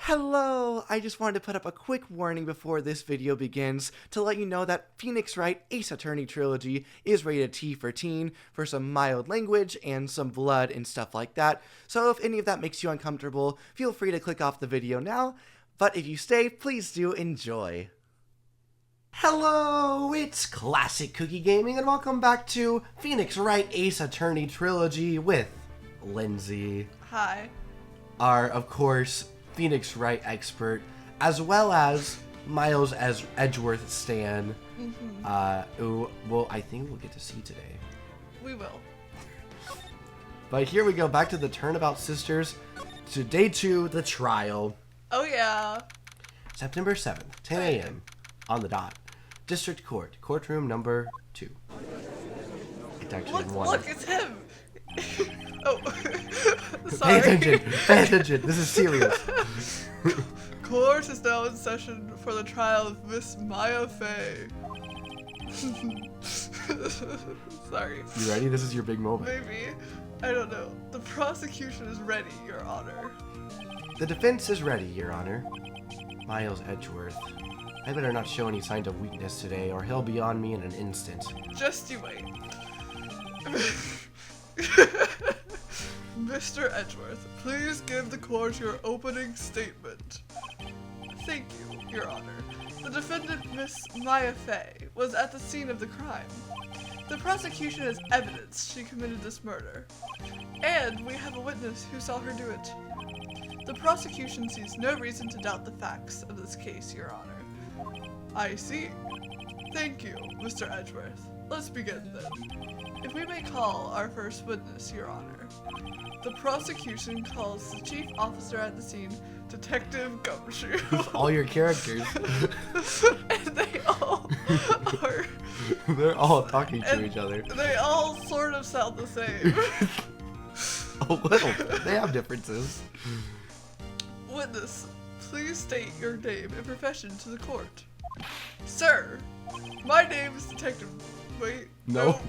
Hello! I just wanted to put up a quick warning before this video begins to let you know that Phoenix Wright Ace Attorney Trilogy is rated T for teen for some mild language and some blood and stuff like that. So if any of that makes you uncomfortable, feel free to click off the video now. But if you stay, please do enjoy. Hello, it's Classic Cookie Gaming and welcome back to Phoenix Wright Ace Attorney Trilogy with Lindsay. Hi. Our, of course, Phoenix Wright expert, as well as Miles as Edgeworth stan, who, well, I think we'll get to see today. We will. But here we go, back to the Turnabout Sisters, to day 2, the trial. Oh yeah. September 7th, 10 a.m. on the dot. District Court, courtroom number 2. It's actually one. Look, it's him. Oh, sorry. Pay attention, this is serious. Court is now in session for the trial of Miss Maya Fey. Sorry. You ready? This is your big moment. Maybe. I don't know. The prosecution is ready, Your Honor. The defense is ready, Your Honor. Miles Edgeworth. I better not show any signs of weakness today, or he'll be on me in an instant. Just you wait. Mr. Edgeworth, please give the court your opening statement. Thank you, Your Honor. The defendant, Miss Maya Fey, was at the scene of the crime. The prosecution has evidence she committed this murder, and we have a witness who saw her do it. The prosecution sees no reason to doubt the facts of this case, Your Honor. I see. Thank you, Mr. Edgeworth. Let's begin then. If we may call our first witness, Your Honor. The prosecution calls the chief officer at the scene, Detective Gumshoe. All your characters. And they all are... They're all talking to each other. They all sort of sound the same. A little. They have differences. Witness, please state your name and profession to the court. Sir, my name is Detective... Wait. No.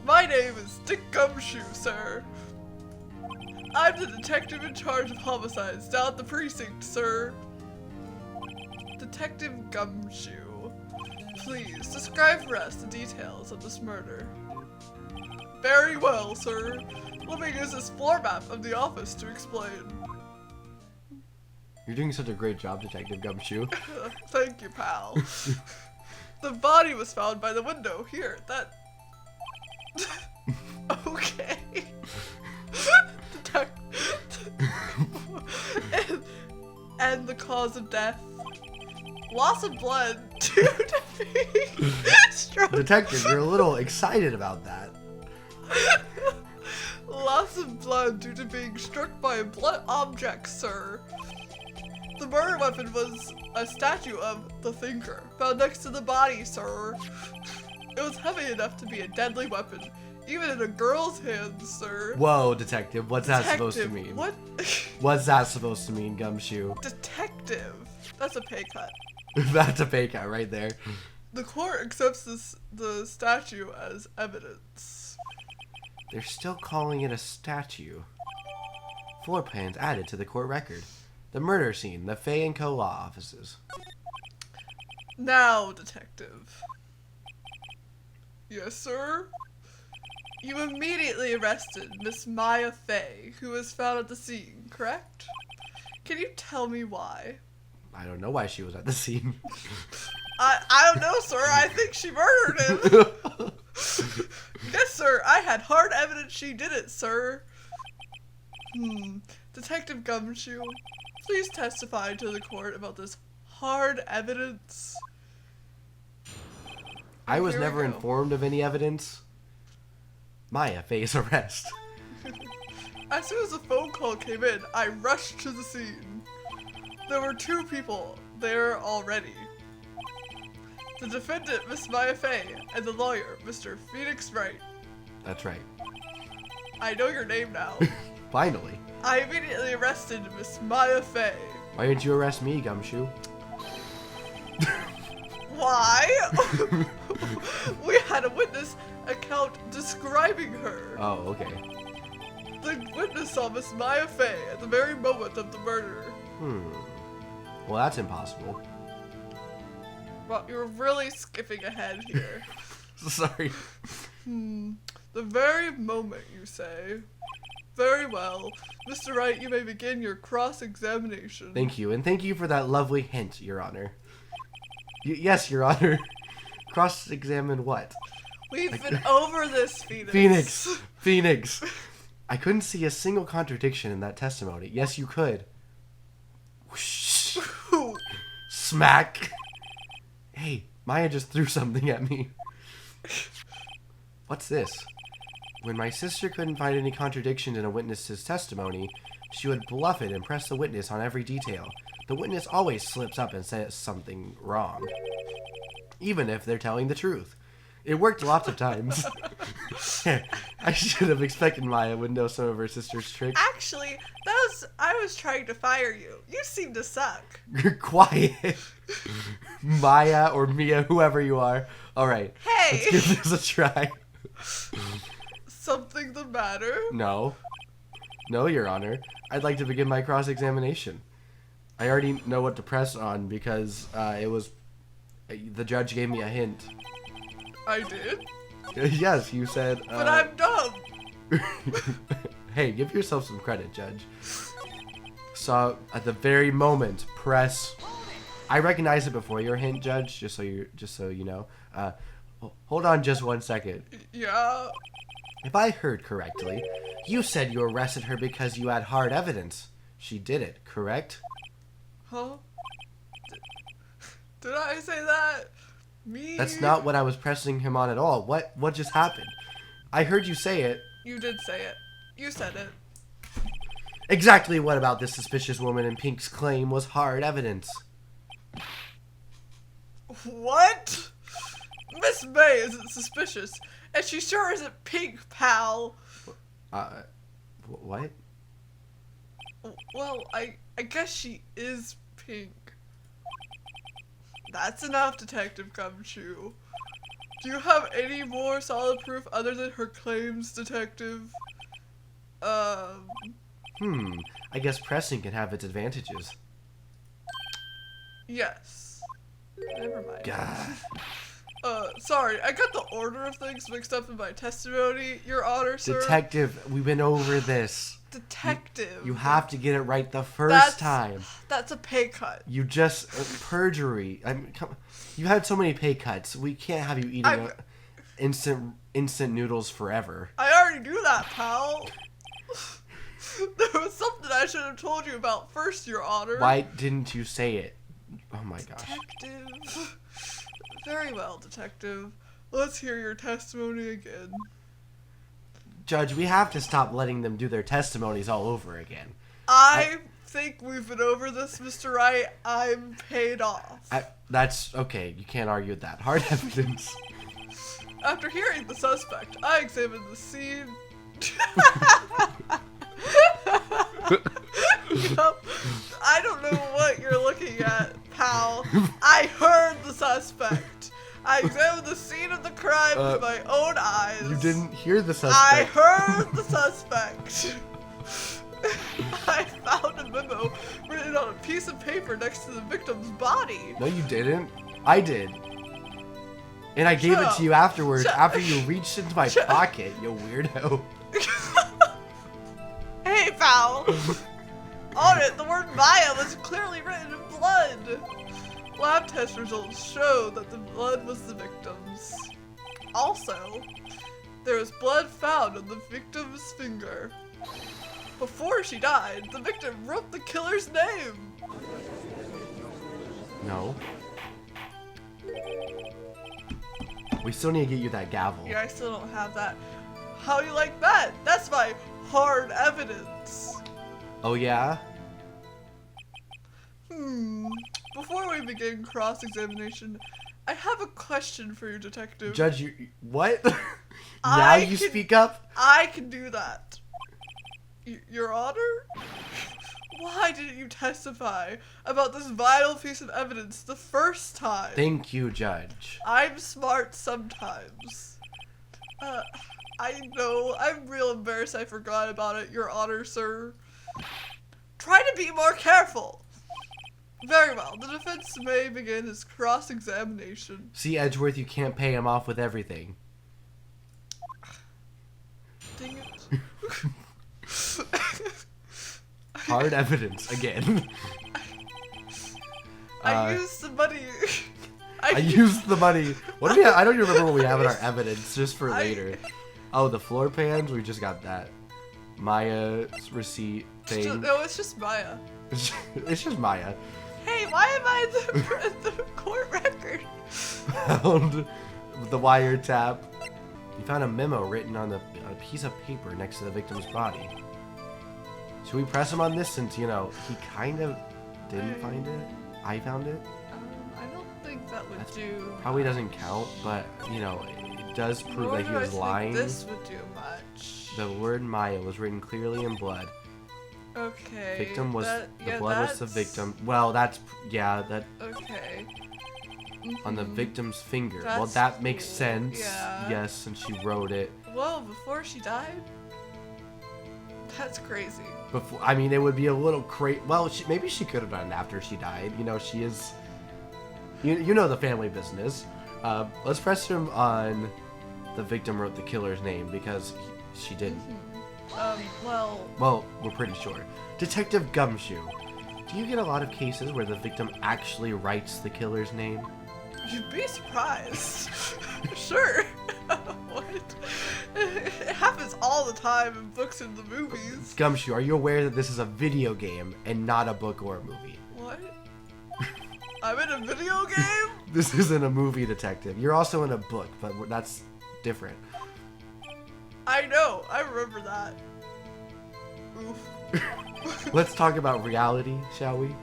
My name is Dick Gumshoe, sir. I'm the detective in charge of homicides down at the precinct, sir. Detective Gumshoe, please describe for us the details of this murder. Very well, sir. Let me use this floor map of the office to explain. You're doing such a great job, Detective Gumshoe. Thank you, pal. The body was found by the window here. That... Okay. And the cause of death? Loss of blood due to being struck. Detective, you're a little excited about that. Loss of blood due to being struck by a blunt object, sir. The murder weapon was a statue of the Thinker, found next to the body, sir. It was heavy enough to be a deadly weapon, even in a girl's hands, sir. Whoa, Detective, what's that supposed to mean? What? What's that supposed to mean, Gumshoe? Detective. That's a pay cut. That's a pay cut right there. The court accepts the statue as evidence. They're still calling it a statue. Floor plans added to the court record. The murder scene, the Fay & Co. law offices. Now, Detective. Yes, sir? You immediately arrested Miss Maya Fey, who was found at the scene, correct? Can you tell me why? I don't know why she was at the scene. I don't know, sir. I think she murdered him. Yes, sir. I had hard evidence she did it, sir. Detective Gumshoe, please testify to the court about this hard evidence. I was never informed of any evidence. Maya Fey's arrest. As soon as the phone call came in, I rushed to the scene. There were 2 people there already. The defendant, Miss Maya Fey, and the lawyer, Mr. Phoenix Wright. That's right. I know your name now. Finally. I immediately arrested Miss Maya Fey. Why didn't you arrest me, Gumshoe? Why? We had a witness account describing her. Oh, okay. The witness saw Miss Maya Fey at the very moment of the murder. Well, that's impossible. Well, you're really skipping ahead here. Sorry. The very moment, you say. Very well. Mr. Wright, you may begin your cross-examination. Thank you, and thank you for that lovely hint, Your Honor. Yes, Your Honor. Cross-examine what? We've been over this, Phoenix. Phoenix. I couldn't see a single contradiction in that testimony. Yes, you could. Whoosh. Smack. Hey, Maya just threw something at me. What's this? When my sister couldn't find any contradiction in a witness's testimony, she would bluff it and press the witness on every detail. The witness always slips up and says something wrong, even if they're telling the truth. It worked lots of times. I should have expected Maya would know some of her sister's tricks. Actually, I was trying to fire you. You seem to suck. You're quiet. Maya or Mia, whoever you are. All right. Hey! Let's give this a try. Something the matter? No. No, Your Honor. I'd like to begin my cross-examination. I already know what to press on because the judge gave me a hint. I did? Yes, you said... But I'm dumb. Hey, give yourself some credit, Judge. So, at the very moment, press... I recognize it before your hint, Judge, just so you know. Hold on just 1 second. Yeah? If I heard correctly, you said you arrested her because you had hard evidence. She did it, correct? Huh? Did I say that? Me? That's not what I was pressing him on at all. What just happened? I heard you say it. You did say it. You said it. Exactly what about this suspicious woman in pink's claim was hard evidence? What? Miss May isn't suspicious, and she sure isn't pink, pal. What? Well, I guess she is pink. That's enough, Detective Gumshoe. Do you have any more solid proof other than her claims, Detective? I guess pressing can have its advantages. Yes. Never mind. God. Sorry, I got the order of things mixed up in my testimony, Your Honor, sir. Detective, we've been over this. Detective. You have to get it right the first time. That's a pay cut. You just perjury. You had so many pay cuts. We can't have you eating instant noodles forever. I already knew that, pal. There was something I should have told you about first, Your Honor. Why didn't you say it? Oh my gosh. Detective. Very well, Detective. Let's hear your testimony again. Judge, we have to stop letting them do their testimonies all over again. I think we've been over this, Mr. Wright. I'm paid off. That's okay. You can't argue with that. Hard evidence. After hearing the suspect, I examined the scene. I don't know what you're looking at, pal. I heard the suspect. I examined the scene of the crime with my own eyes. You didn't hear the suspect. I heard the suspect. I found a memo written on a piece of paper next to the victim's body. No, you didn't. I did. And I gave it to you afterwards, after you reached into my pocket, you weirdo. Hey, pal. On it, the word Maya was clearly written in blood. Lab test results show that the blood was the victim's. Also, there was blood found on the victim's finger. Before she died, the victim wrote the killer's name. No. We still need to get you that gavel. Yeah, I still don't have that. How you like that? That's my hard evidence. Oh, yeah? Before we begin cross-examination, I have a question for you, Detective. Judge, you... What? Now you speak up? I can do that. Your Honor? Why didn't you testify about this vital piece of evidence the first time? Thank you, Judge. I'm smart sometimes. I know. I'm real embarrassed I forgot about it, Your Honor, sir. Try to be more careful. Very well. The defense may begin its cross-examination. See, Edgeworth, you can't pay him off with everything. Dang it. Hard evidence, again. I used the money. I used the money. What do we have? I don't even remember what we have in our evidence, just for later. Oh, the floor pans? We just got that. Maya's receipt thing. No, it's just Maya. It's just Maya. Hey, why am I the court record? Found the wiretap. You found a memo written on a piece of paper next to the victim's body. Should we press him on this since, you know, he kind of didn't find it? I found it? I don't think that would do. Probably doesn't count, but, you know, it does prove that he was lying. This would do much. The word Maya was written clearly in blood. Okay. Victim was the blood was the victim. Well, that's that. Okay. On the victim's finger. That's well, that makes cool. sense. Yeah. Yes, since she wrote it. Whoa! Before she died. That's crazy. Before, I mean, it would be a little crazy. Well, maybe she could have done it after she died. You know, she is. You know the family business. Let's press him on. The victim wrote the killer's name because she didn't. Well, we're pretty sure. Detective Gumshoe. Do you get a lot of cases where the victim actually writes the killer's name? You'd be surprised. Sure. What? It happens all the time in books and the movies. Gumshoe, are you aware that this is a video game and not a book or a movie? What? I'm in a video game? This isn't a movie, detective. You're also in a book, but that's different. I know. I remember that. Oof. Let's talk about reality, shall we?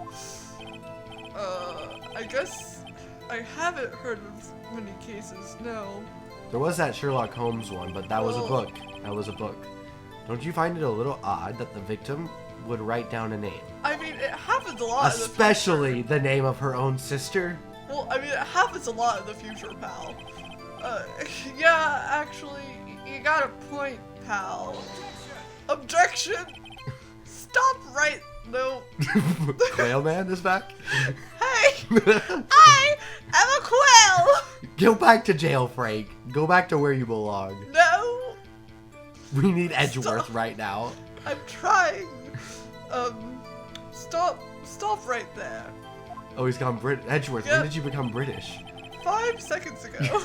I guess I haven't heard of many cases, no. There was that Sherlock Holmes one, but that was a book. That was a book. Don't you find it a little odd that the victim would write down a name? I mean, it happens a lot Especially in the future. the name of her own sister? Well, I mean, it happens a lot in the future, pal. Yeah, actually, you got a point, pal. Objection! Stop right... No. Quail Man is back? Hey! I am a quail! Go back to jail, Frank. Go back to where you belong. No! We need Edgeworth right now. I'm trying. Stop right there. Oh, he's gone British. Edgeworth, Yep. when did you become British? 5 seconds ago.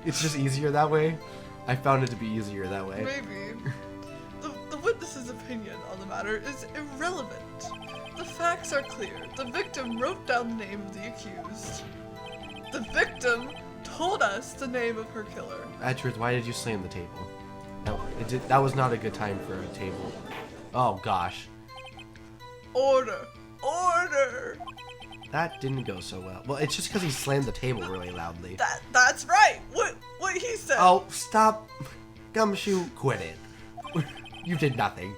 It's just easier that way? I found it to be easier that way. Maybe. The witness's opinion on the matter is irrelevant. The facts are clear. The victim wrote down the name of the accused. The victim told us the name of her killer. Edgeworth, why did you slam the table? That was not a good time for a table. Oh, gosh. Order! Order! That didn't go so well. Well, it's just because he slammed the table really loudly. That's right! What he said! Oh, stop. Gumshoe, quit it. You did nothing.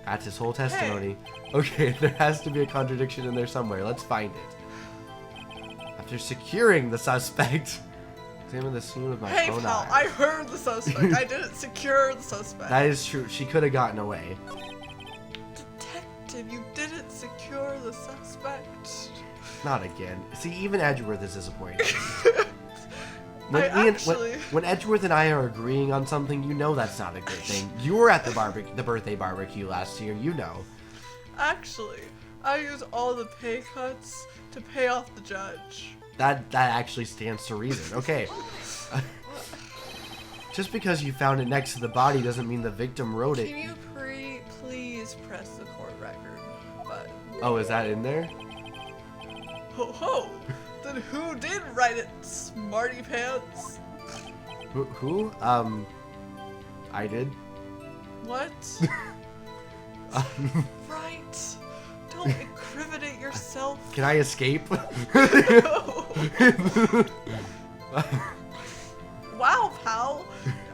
That's his whole testimony. Hey. Okay, there has to be a contradiction in there somewhere. Let's find it. After securing the suspect, examine the scene with my Hey, own pal, eyes. I heard the suspect. I didn't secure the suspect. That is true. She could have gotten away. Detective, you didn't secure the suspect. Not again. See, even Edgeworth is disappointed. When Edgeworth and I are agreeing on something, you know that's not a good thing. You were at the birthday barbecue last year, you know. Actually, I use all the pay cuts to pay off the judge. That actually stands to reason. Okay. Just because you found it next to the body doesn't mean the victim wrote it. Can you please press the court record button? Oh, is that in there? Ho ho! Then who did write it, smarty pants? Who? I did. What? Right. Don't incriminate yourself. Can I escape? No. Wow, pal.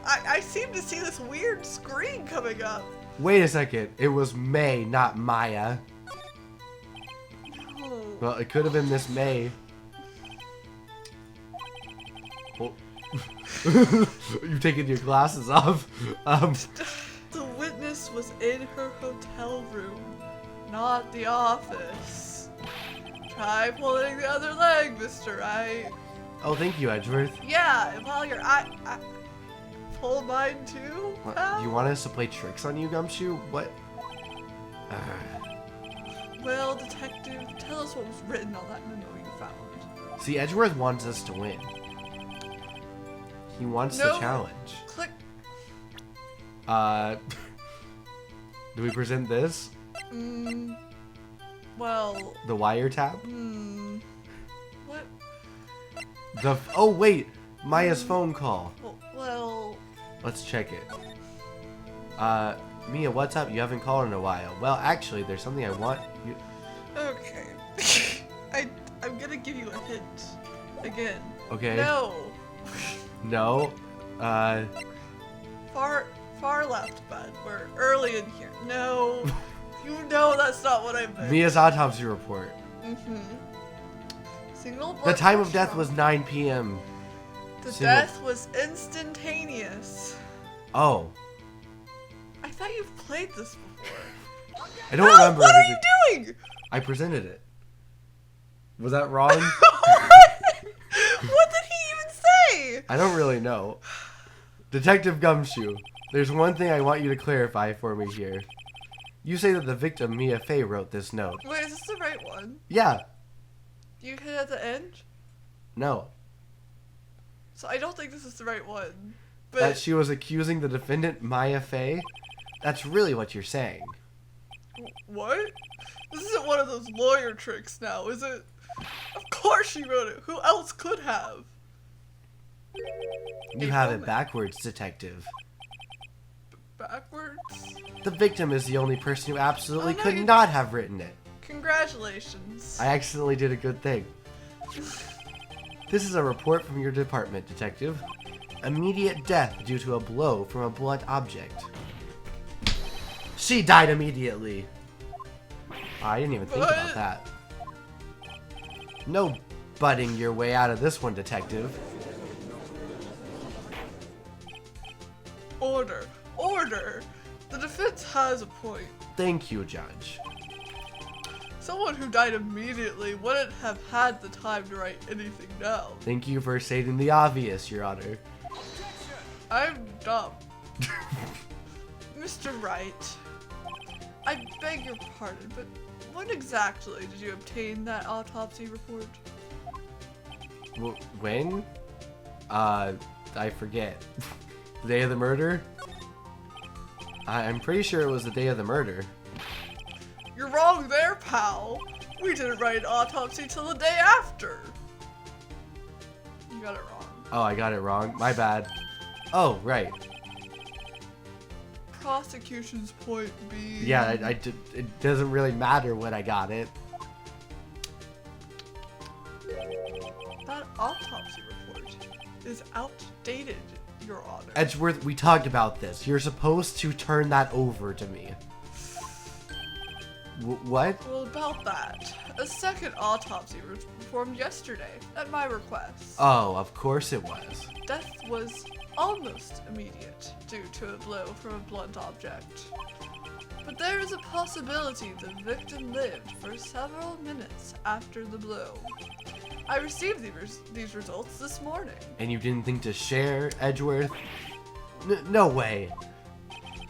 I seem to see this weird screen coming up. Wait a second. It was May, not Maya. No. Well, it could have been this May. Well, You've taken your glasses off. The witness was in her hotel room, not the office. Try pulling the other leg, Mr. Wright. Oh, thank you, Edgeworth. Yeah, and while you're pull mine too, What, pal? you want us to play tricks on you, Gumshoe? What? Well, detective, tell us what was written on that memo you found. See, Edgeworth wants us to win. He wants the challenge. Click. Do we present this? Well, The wiretap? what? Oh, wait! Maya's phone call. Well, Let's check it. Mia, what's up? You haven't called in a while. Well, actually, there's something I want you... okay. I'm gonna give you a hint. Again. Okay. No. No. Far left, bud. We're early in here. No. You know that's not what I meant. Mia's autopsy report. Single The blood time of pressure. death was 9 p.m. The single- death was instantaneous. Oh. I thought you've played this before. I don't remember. What are everything. you doing? I presented it. Was that wrong? What did he even say? I don't really know. Detective Gumshoe, there's one thing I want you to clarify for me here. You say that the victim, Mia Fey, wrote this note. Wait, is this the right one? Yeah. You hit at the end? No. So I don't think this is the right one. But That she was accusing the defendant, Maya Fey? That's really what you're saying. what? This isn't one of those lawyer tricks now, is it? Of course she wrote it. Who else could have? You have it backwards, detective. Backwards? The victim is the only person who absolutely Oh, no, could you- not have written it. Congratulations. I accidentally did a good thing. This is a report from your department, detective. Immediate death due to a blow from a blunt object. She died immediately. I didn't even think about What? that. No butting your way out of this one, detective. Order. Order. The defense has a point. Thank you, Judge. Someone who died immediately wouldn't have had the time to write anything down. Thank you for stating the obvious, Your Honor. I'm dumb. Mr. Wright, I beg your pardon, but when exactly did you obtain that autopsy report? When? I forget. The day of the murder? I'm pretty sure it was the day of the murder. You're wrong there, pal. We didn't write an autopsy till the day after. You got it wrong. Oh, I got it wrong. My bad. Oh, right. Prosecution's point being... Yeah, it doesn't really matter when I got it. That autopsy report is outdated, Your Honor. Edgeworth, we talked about this. You're supposed to turn that over to me. What? Well, about that, a second autopsy was performed yesterday at my request. Oh, of course it was. Death was almost immediate due to a blow from a blunt object. But there is a possibility the victim lived for several minutes after the blow. I received these results this morning. And you didn't think to share, Edgeworth? No way.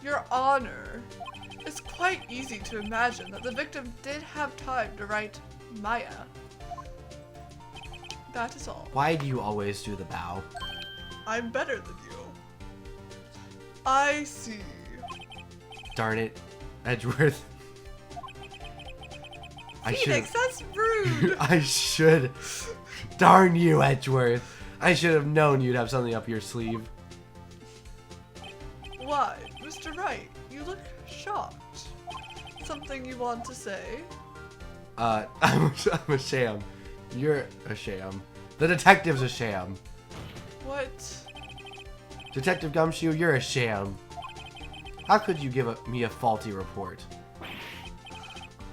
Your Honor, it's quite easy to imagine that the victim did have time to write Maya. That is all. Why do you always do the bow? I'm better than you. I see. Darn it, Edgeworth. Phoenix, that's rude. I should. Darn you, Edgeworth. I should have known you'd have something up your sleeve. Why, Mr. Wright, you look shocked. Something you want to say? I'm a sham. You're a sham. The detective's a sham. What? Detective Gumshoe, you're a sham. How could you give me a faulty report?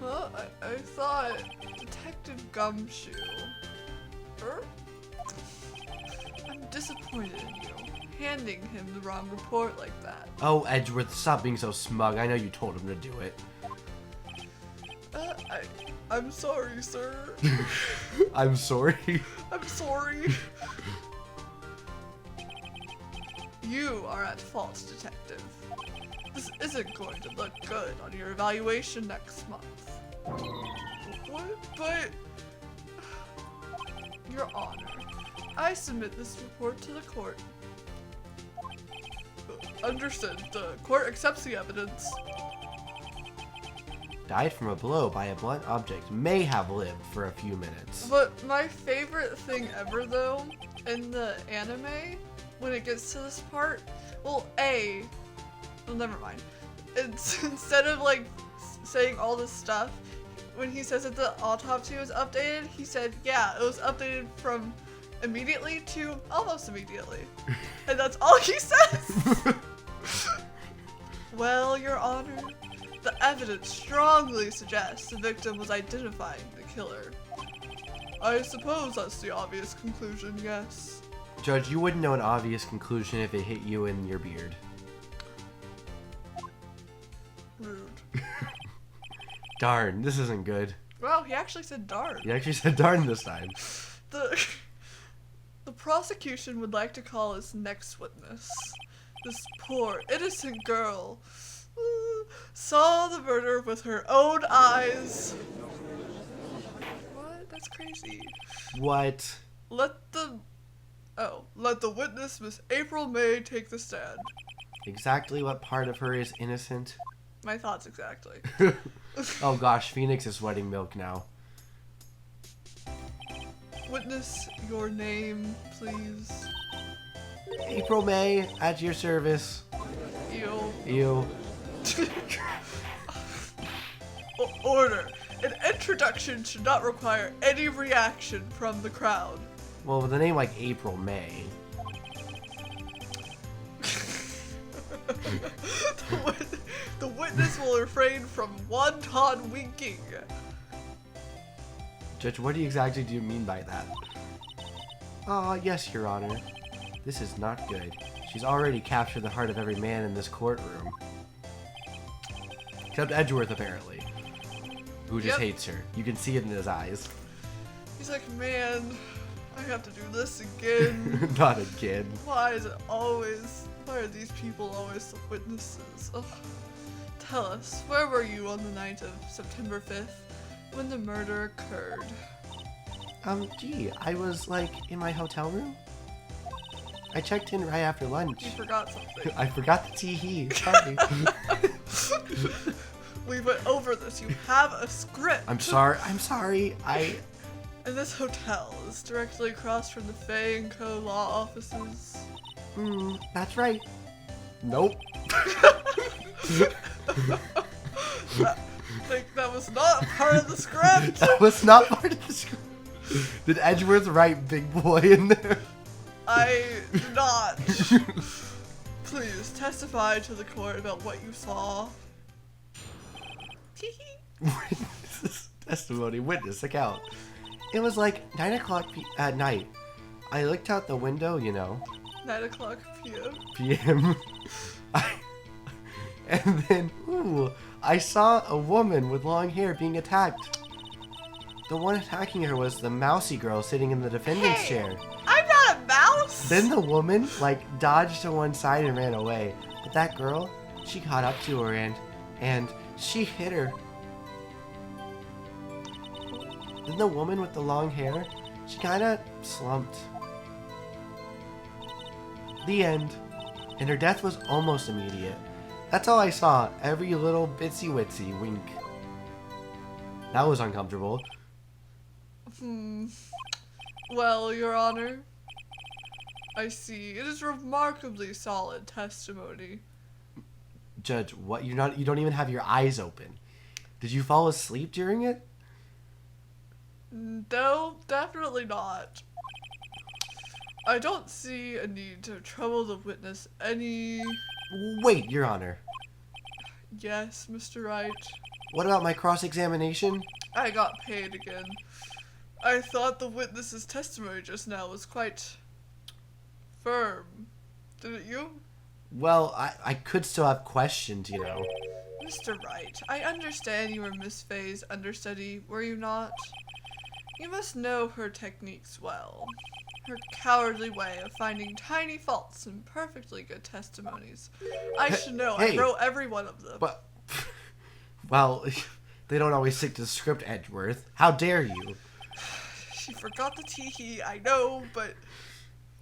Huh? I thought Detective Gumshoe. Er? I'm disappointed in you, handing him the wrong report like that. Oh, Edgeworth, stop being so smug. I know you told him to do it. I'm sorry, sir. I'm sorry. I'm sorry. You are at fault, detective. This isn't going to look good on your evaluation next month. What? But... Your Honor, I submit this report to the court. Understood. The court accepts the evidence. Died from a blow by a blunt object. May have lived for a few minutes. But my favorite thing ever, though, in the anime, when it gets to this part, well, never mind. It's instead of like saying all this stuff, when he says that the autopsy was updated, he said, yeah, it was updated from immediately to almost immediately. And that's all he says! Well, Your Honor, the evidence strongly suggests the victim was identifying the killer. I suppose that's the obvious conclusion, yes. Judge, you wouldn't know an obvious conclusion if it hit you in your beard. Rude. Darn, this isn't good. Well, he actually said darn. You actually said darn this time. The prosecution would like to call his next witness. This poor, innocent girl saw the murder with her own eyes. What? That's crazy. What? Let the witness, Miss April May, take the stand. Exactly what part of her is innocent? My thoughts exactly. Oh gosh, Phoenix is sweating milk now. Witness, your name, please. April May, at your service. Ew. Ew. Order. An introduction should not require any reaction from the crowd. Well, with a name like April May. The witness will refrain from wanton winking. Judge, what exactly do you mean by that? Ah, yes, Your Honor. This is not good. She's already captured the heart of every man in this courtroom. Except Edgeworth, apparently. Who just hates her. You can see it in his eyes. He's like, man, I have to do this again. Not again. Why are these people always the witnesses? Ugh. Tell us, where were you on the night of September 5th when the murder occurred? Gee, I was, like, in my hotel room. I checked in right after lunch. You forgot something. I forgot the tee-hee. Sorry. We went over this. You have a script. I'm sorry. And this hotel is directly across from the Fay & Co. law offices. That's right. Nope. That was not part of the script. That was not part of the script. Did Edgeworth write big boy in there? I did not. Please testify to the court about what you saw. Witness testimony, witness account. It was like 9 o'clock at night. I looked out the window, 9 o'clock p.m. PM. And then, I saw a woman with long hair being attacked. The one attacking her was the mousy girl sitting in the defendant's chair. I'm not a mouse! Then the woman, dodged to one side and ran away. But that girl, she caught up to her and she hit her. Then the woman with the long hair, she kinda slumped. The end. And her death was almost immediate. That's all I saw. Every little bitsy witsy wink. That was uncomfortable. Well, Your Honor, I see. It is remarkably solid testimony. Judge, what? You don't even have your eyes open. Did you fall asleep during it? No, definitely not. I don't see a need to trouble the witness any... Wait, Your Honor. Yes, Mr. Wright. What about my cross-examination? I got paid again. I thought the witness's testimony just now was quite confirm. Didn't you? Well, I could still have questions, you know. Mr. Wright, I understand you were Miss Fay's understudy, were you not? You must know her techniques well. Her cowardly way of finding tiny faults in perfectly good testimonies. I should know, hey, I wrote every one of them. But, well, they don't always stick to the script, Edgeworth. How dare you? She forgot the tee-hee, I know, but...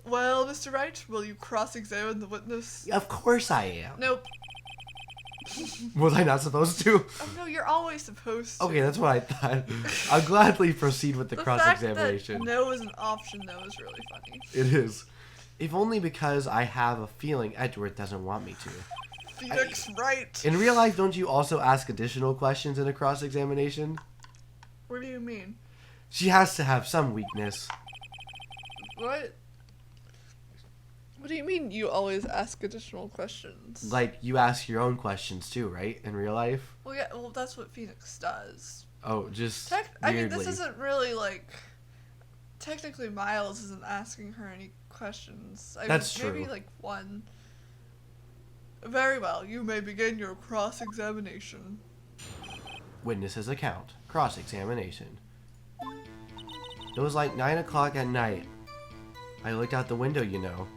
Well, Mr. Wright, will you cross-examine the witness? Of course I am. Nope. Was I not supposed to? Oh no, you're always supposed to. Okay, that's what I thought. I'll gladly proceed with the cross-examination. The fact that no is an option, though, is really funny. It is. If only because I have a feeling Edgeworth doesn't want me to. Phoenix Wright. In real life, don't you also ask additional questions in a cross-examination? What do you mean? She has to have some weakness. What? What do you mean you always ask additional questions? Like, you ask your own questions too, right? In real life? Well, yeah, well, that's what Phoenix does. Oh, just I weirdly. mean, this isn't really, like... Technically, Miles isn't asking her any questions. That's maybe, true. like, one. Very well, you may begin your cross-examination. Witness's account. Cross-examination. It was like 9 o'clock at night. I looked out the window, you know.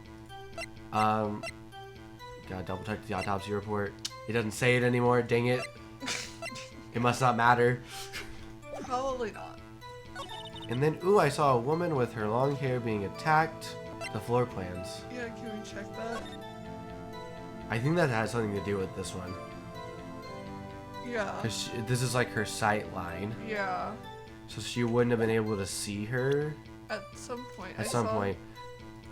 Gotta double check the autopsy report. It doesn't say it anymore, dang it. It must not matter. Probably not. And then, ooh, I saw a woman with her long hair being attacked. The floor plans. Yeah, can we check that? I think that has something to do with this one. Yeah. Because this is like her sight line. Yeah. So she wouldn't have been able to see her At some point. at some point.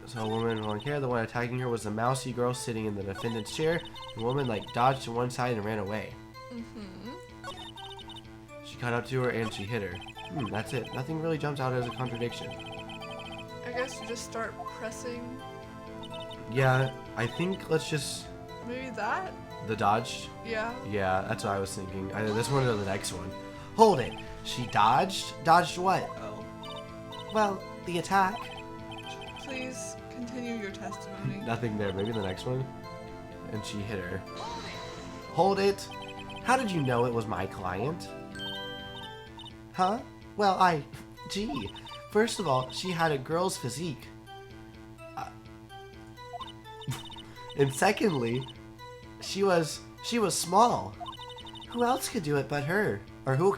So a woman with long hair, the one attacking her was a mousy girl sitting in the defendant's chair. The woman like dodged to one side and ran away. Mm-hmm. She caught up to her and she hit her. That's it. Nothing really jumps out as a contradiction. I guess you just start pressing. Yeah, I think let's just... Maybe that? The dodge? Yeah. Yeah, that's what I was thinking. Either this one or the next one. Hold it. She dodged? Dodged what? Oh. Well, the attack. Please continue your testimony. Nothing there. Maybe the next one. And she hit her. Hold it. How did you know it was my client? Huh? Well, gee. First of all, she had a girl's physique. And secondly, she was small. Who else could do it but her? Or who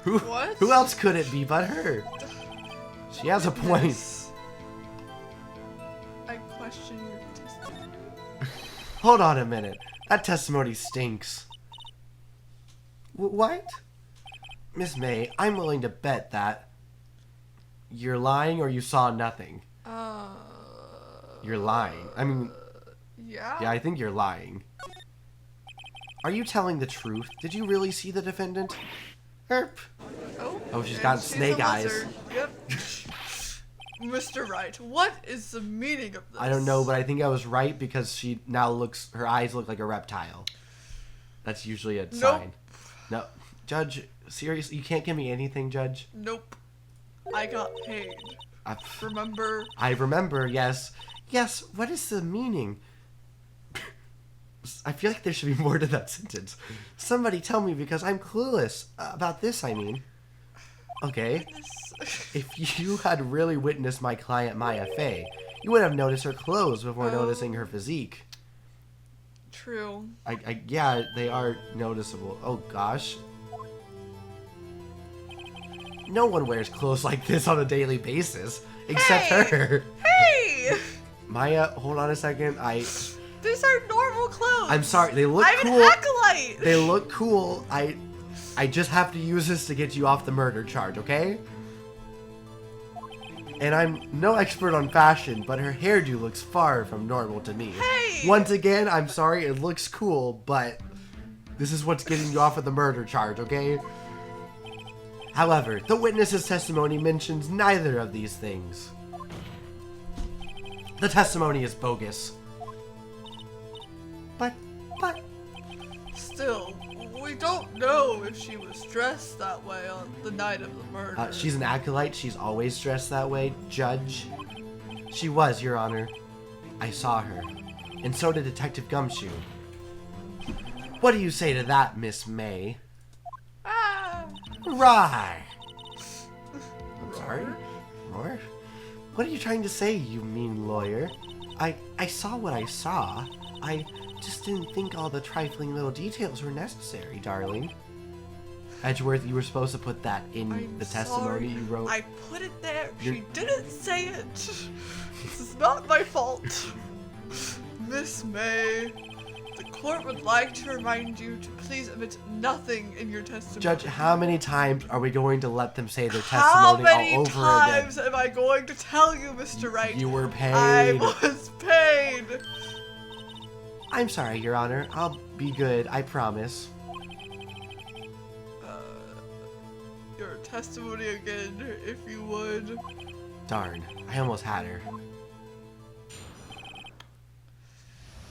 What? Who else could it be but her? She has a point. Yes. I question your testimony. Hold on a minute. That testimony stinks. What? Miss May, I'm willing to bet that you're lying or you saw nothing. You're lying. I mean, Yeah? yeah, I think you're lying. Are you telling the truth? Did you really see the defendant? Herp. Oh, she's and got she's snake a eyes. lizard. Yep. Mr. Wright, what is the meaning of this? I don't know, but I think I was right because she now her eyes look like a reptile. That's usually a sign. No, Judge, seriously, you can't give me anything, Judge? Nope. I got paid. Remember? I remember, yes. Yes, what is the meaning? I feel like there should be more to that sentence. Somebody tell me because I'm clueless about this, I mean. Okay. If you had really witnessed my client Maya Fey, you would have noticed her clothes before noticing her physique. True. Yeah, they are noticeable. Oh gosh. No one wears clothes like this on a daily basis, except her. Hey! Maya, hold on a second. These are normal clothes. I'm sorry. They look I'm cool. an acolyte. They look cool. I just have to use this to get you off the murder charge, okay? And I'm no expert on fashion, but her hairdo looks far from normal to me. Hey! Once again, I'm sorry. It looks cool, but this is what's getting you off of the murder charge, okay? However, the witness's testimony mentions neither of these things. The testimony is bogus. But... Still, we don't know if she was dressed that way on the night of the murder. She's an acolyte. She's always dressed that way, Judge. She was, Your Honor. I saw her. And so did Detective Gumshoe. What do you say to that, Miss May? Ah! Right. I'm sorry? Roar? What are you trying to say, you mean lawyer? I saw what I saw. I just didn't think all the trifling little details were necessary, darling. Edgeworth, you were supposed to put that in the testimony you wrote. I put it there. She didn't say it. This is not my fault. Miss May, the court would like to remind you to please omit nothing in your testimony. Judge, how many times are we going to let them say their How testimony many all over times again? am I going to tell you, Mr. Wright? You were paid. I was paid. I'm sorry, Your Honor. I'll be good, I promise. Your testimony again, if you would. Darn, I almost had her.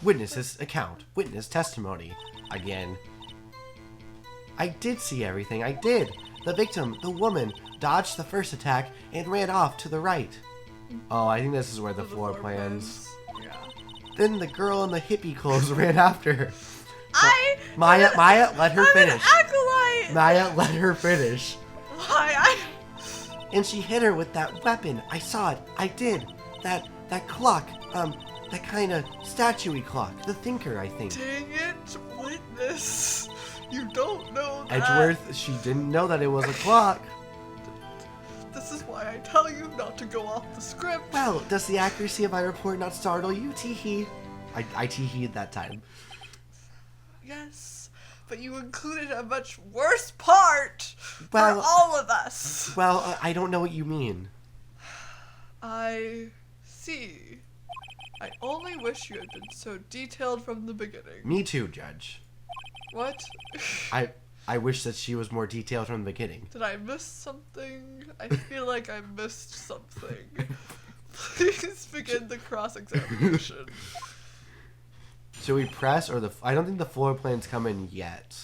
Witness's account. Witness testimony. Again. I did see everything, I did. The victim, the woman, dodged the first attack and ran off to the right. Oh, I think this is where the floor plans. Yeah. Then the girl in the hippie clothes ran after her. Maya, let her I'm finish. an acolyte. Maya, let her finish. Why? And she hit her with that weapon. I saw it. I did. That clock. That kind of statue-y clock. The thinker, I think. Dang it, witness. You don't know that. Edgeworth, she didn't know that it was a clock. This is why I tell you not to go off the script. Well, does the accuracy of my report not startle you, tee-hee? I tee-hee'd that time. Yes, but you included a much worse part for all of us. Well, I don't know what you mean. I see. I only wish you had been so detailed from the beginning. Me too, Judge. What? I wish that she was more detailed from the beginning. Did I miss something? I feel like I missed something. Please begin the cross-examination. Should we press or I don't think the floor plans come in yet.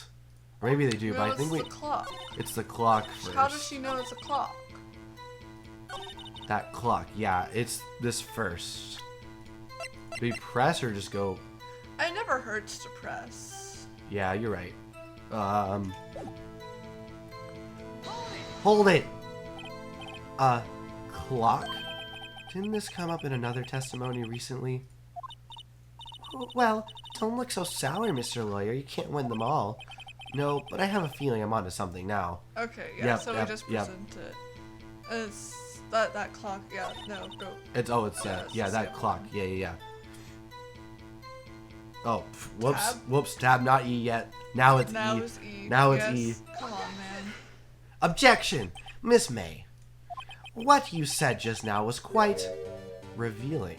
Or maybe they do, No, but I think it's the clock. It's the clock first. How does she know it's a clock? That clock, yeah, it's this first. Do we press or just go? It never hurts to press. Yeah, you're right. Hold it! Clock? Didn't this come up in another testimony recently? Well, don't look so sour, Mr. Lawyer. You can't win them all. No, but I have a feeling I'm onto something now. Okay, yeah, Yep, so we just present it. It's that clock, yeah, no, go. It's that clock. Yeah. Oh, whoops, Tab? whoops, tab, not E yet. Now it's Now E. it's E. Now it's Yes. E. Come on, man. Objection! Miss May. What you said just now was quite revealing.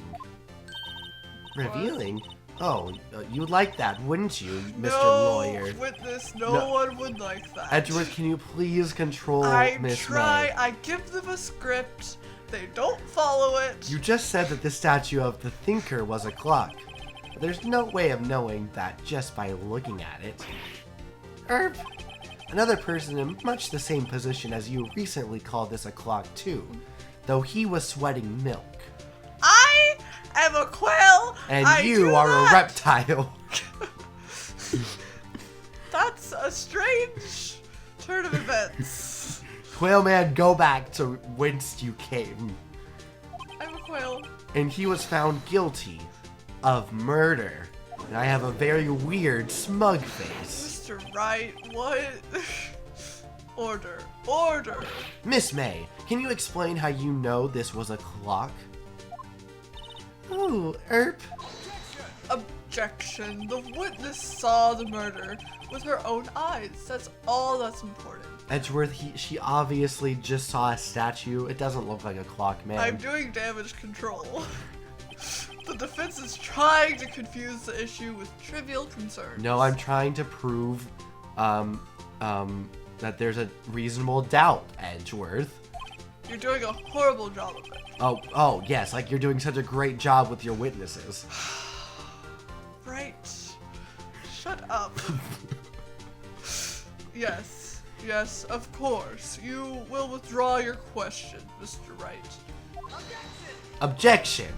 Revealing? Oh, you'd like that, wouldn't you, Mr. Lawyer? No, witness, no one would like that. Edgeworth, can you please control I Miss try, May? I give them a script, they don't follow it. You just said that the statue of the thinker was a clock. There's no way of knowing that just by looking at it. Erp! Another person in much the same position as you recently called this a clock too, though he was sweating milk. I am a quail. And I you do are not. a reptile. That's a strange turn of events. Quail man, go back to whence you came. I'm a quail. And he was found guilty of murder. And I have a very weird, smug face. Mr. Wright, what? Order. Order. Miss May, can you explain how you know this was a clock? Ooh, Erp. Objection. The witness saw the murder with her own eyes. That's all that's important. Edgeworth, she obviously just saw a statue. It doesn't look like a clock, man. I'm doing damage control. The defense is trying to confuse the issue with trivial concerns. No, I'm trying to prove, that there's a reasonable doubt, Edgeworth. You're doing a horrible job of it. Oh, yes, like you're doing such a great job with your witnesses. Right. Shut up. Yes, of course. You will withdraw your question, Mr. Wright. Objection!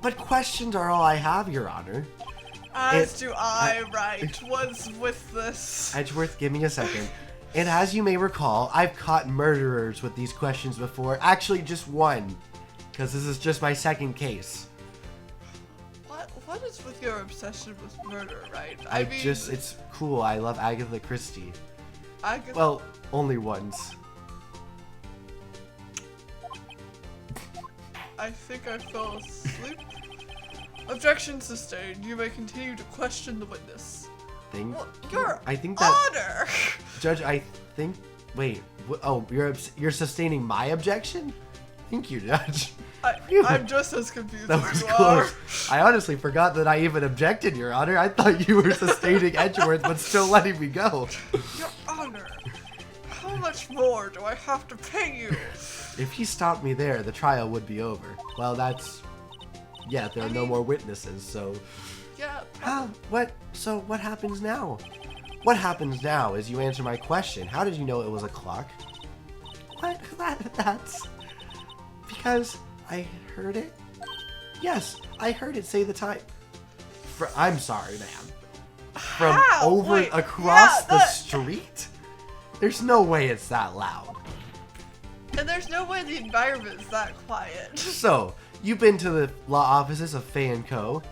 But questions are all I have, Your Honor. As do I, Wright. What's with this? Edgeworth, give me a second. And as you may recall, I've caught murderers with these questions before. Actually, just one. Because this is just my second case. What is with your obsession with murder, Wright? It's cool. I love Agatha Christie. Well, only once. I think I fell asleep. Objection sustained. You may continue to question the witness. Your Honor! Judge, I think... Wait. Oh, you're sustaining my objection? Thank you, Judge. I'm just as confused That as was you close. are. I honestly forgot that I even objected, Your Honor. I thought you were sustaining Edgeworth, but still letting me go. Your Honor, how much more do I have to pay you? If he stopped me there, the trial would be over. Well, that's... Yeah, there are no more witnesses, so... Yeah. So what happens now? What happens now is you answer my question. How did you know it was a clock? What? That's... Because I heard it? Yes, I heard it say the time. I'm sorry, ma'am. From across the street? There's no way it's that loud. And there's no way the environment is that quiet. So, you've been to the law offices of Fay & Co.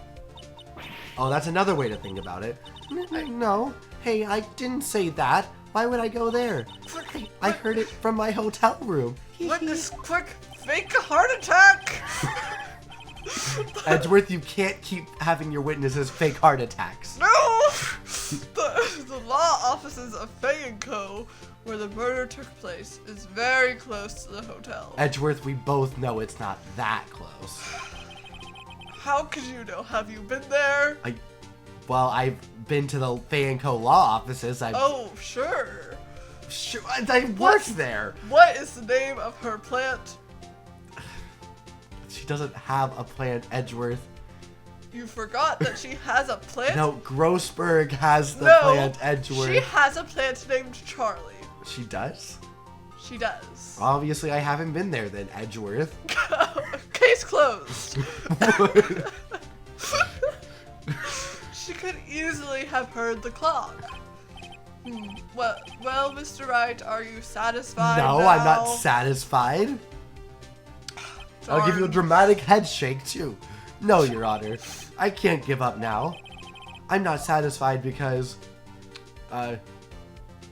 Oh, that's another way to think about it. No. Hey, I didn't say that. Why would I go there? Hey, I heard it from my hotel room. Witness, quick, fake a heart attack! Edgeworth, you can't keep having your witnesses fake heart attacks. No! The law offices of Fay & Co., where the murder took place, is very close to the hotel. Edgeworth, we both know it's not that close. How could you know? Have you been there? Well, I've been to the Fay & Co. law offices. Oh, sure. Sure, I worked there. What is the name of her plant? She doesn't have a plant, Edgeworth. You forgot that she has a plant? No, Grossberg has the plant, Edgeworth. She has a plant named Charlie. She does? She does. Obviously, I haven't been there then, Edgeworth. Case closed. She could easily have heard the clock. Well, Mr. Wright, are you satisfied No, now? I'm not satisfied. I'll give you a dramatic head shake, too. No, Your Honor. I can't give up now. I'm not satisfied because...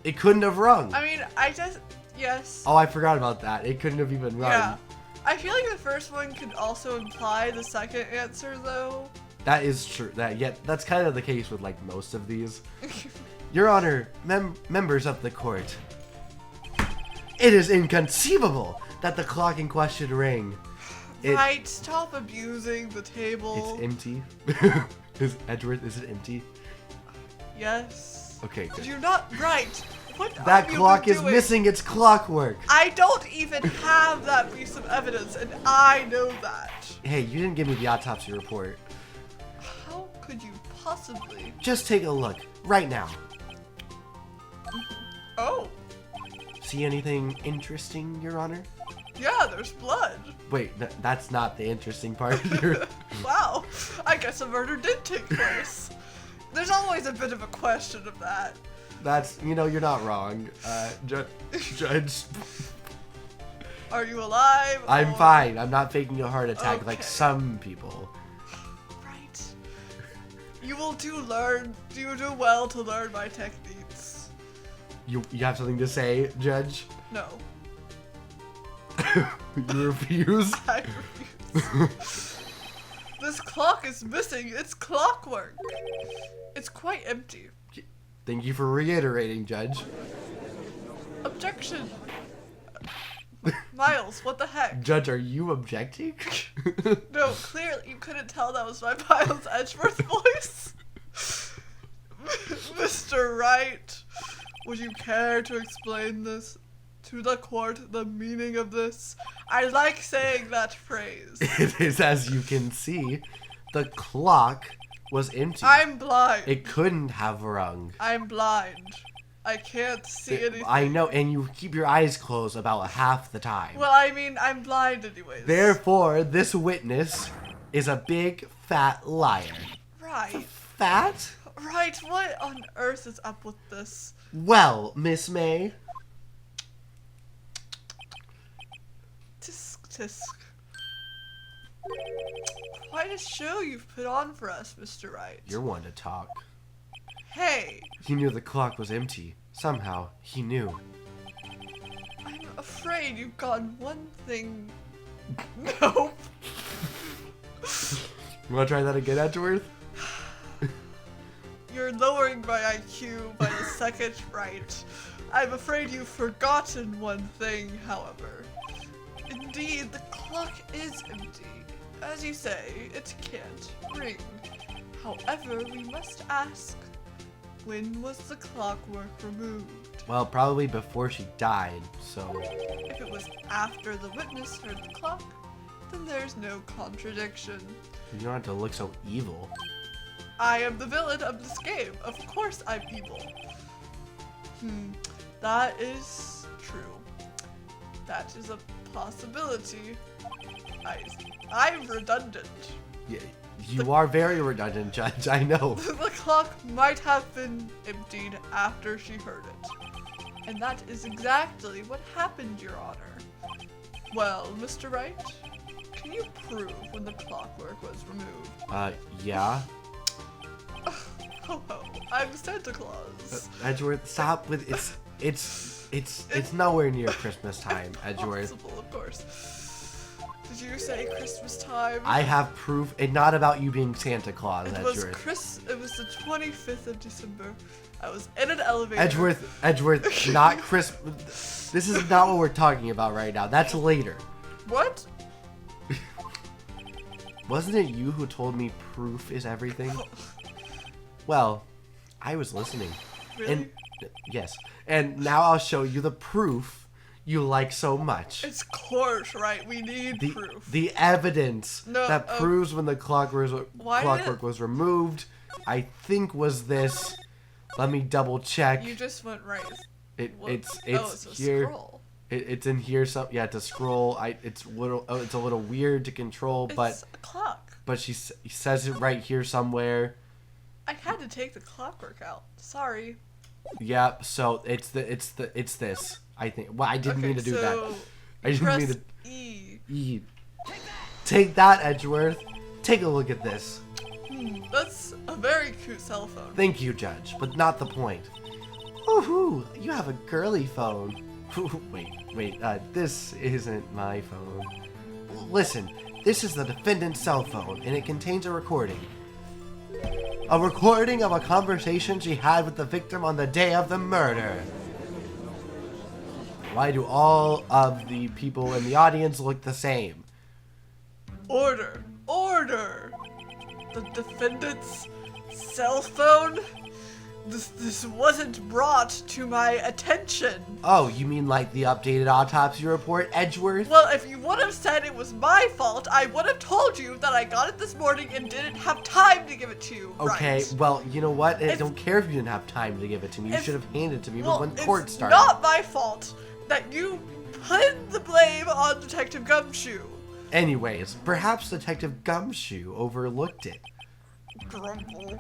it couldn't have rung. I mean, yes. Oh, I forgot about that. It couldn't have even rung. Yeah. I feel like the first one could also imply the second answer, though. That is true. That's kind of the case with, like, most of these. Your Honor, members of the court. It is inconceivable that the clock in question rang. Right, stop abusing the table. It's empty. Edgeworth, is it empty? Yes. Okay, good. You're not right. What That have you clock been is doing? missing its clockwork. I don't even have that piece of evidence, and I know that. Hey, you didn't give me the autopsy report. How could you possibly? Just take a look, right now. Oh. See anything interesting, Your Honor? Yeah, there's blood. Wait, that's not the interesting part. Wow, I guess a murder did take place. There's always a bit of a question of that. That's, you're not wrong, Judge. Are you alive? I'm fine. I'm not faking a heart attack like some people. Right. You do well to learn my techniques. You have something to say, Judge? No. You refuse? I refuse. This clock is missing its clockwork. It's quite empty. Thank you for reiterating, Judge. Objection. Miles, what the heck? Judge, are you objecting? No, clearly you couldn't tell that was my Miles Edgeworth voice. Mr. Wright, would you care to explain this to the court, the meaning of this? I like saying that phrase. It is, as you can see, the clock was empty. I'm blind. It couldn't have rung. I'm blind. I can't see anything. I know, and you keep your eyes closed about half the time. Well, I mean, I'm blind anyways. Therefore, this witness is a big, fat liar. Right. Fat? Right, what on earth is up with this? Well, Miss May. Tisk tisk. Quite a show you've put on for us, Mr. Wright. You're one to talk. Hey, He knew the clock was empty. Somehow, he knew. I'm afraid you've gotten one thing. Nope. You want to try that again, Edgeworth? You're lowering my IQ by the second, Wright. I'm afraid you've forgotten one thing, however. Indeed, the clock is empty. As you say, it can't ring. However, we must ask, when was the clockwork removed? Well, probably before she died, so... If it was after the witness heard the clock, then there's no contradiction. You don't have to look so evil. I am the villain of this game. Of course I'm evil. That is true. That is a possibility. I'm redundant. Yeah, you are very redundant, Judge, I know. The clock might have been emptied after she heard it. And that is exactly what happened, Your Honor. Well, Mr. Wright, can you prove when the clockwork was removed? Yeah? Ho ho, I'm Santa Claus. Edgeworth, stop with it's nowhere near Christmas time, Edgeworth. Possible, of course. Did you say Christmas time? I have proof, and not about you being Santa Claus, It Edgeworth. was the 25th of December. I was in an elevator. Edgeworth, not Christmas. This is not what we're talking about right now. That's later. What? Wasn't it you who told me proof is everything? Well, I was listening. Really? And yes. And now I'll show you the proof you like so much. It's court, right? We need proof. The evidence that proves when the clockwork was removed, I think was this. Let me double check. You just went right. It's a here. Scroll. It's in here. Yeah, to scroll. It's a little weird to control, It's but a clock. but she says it right here somewhere. I had to take the clockwork out. Sorry. Yeah. So it's this. I think. Well, I didn't mean to do that. I didn't press mean to. E. Take that, Edgeworth. Take a look at this. That's a very cute cell phone. Thank you, Judge, but not the point. Woohoo! You have a girly phone. Wait, this isn't my phone. Listen, this is the defendant's cell phone, and it contains a recording. A recording of a conversation she had with the victim on the day of the murder. Why do all of the people in the audience look the same? Order! Order! The defendant's cell phone? This wasn't brought to my attention. Oh, you mean like the updated autopsy report, Edgeworth? Well, if you would have said it was my fault, I would have told you that I got it this morning and didn't have time to give it to you. Okay, right? well, you know what? I don't care if you didn't have time to give it to me. You should have handed it to me when court started. It's not my fault that you put the blame on Detective Gumshoe. Anyways, perhaps Detective Gumshoe overlooked it. Grumble.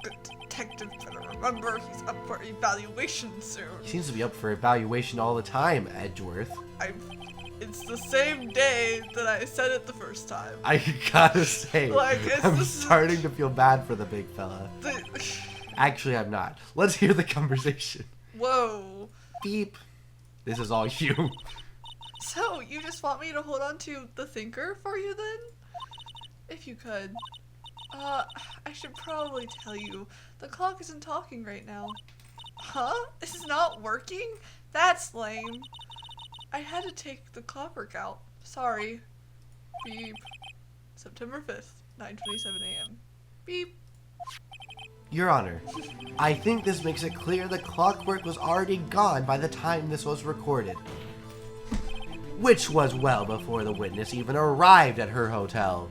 Good detective better remember he's up for evaluation soon. He seems to be up for evaluation all the time, Edgeworth. It's the same day that I said it the first time. I gotta say, I'm starting to feel bad for the big fella. Actually, I'm not. Let's hear the conversation. Whoa. Beep. This is all you. So, you just want me to hold on to the thinker for you then? If you could. I should probably tell you, the clock isn't talking right now. Huh? This is not working? That's lame. I had to take the clockwork out. Sorry. Beep. September 5th, 9:27 a.m. Beep. Your Honor, I think this makes it clear the clockwork was already gone by the time this was recorded. Which was well before the witness even arrived at her hotel.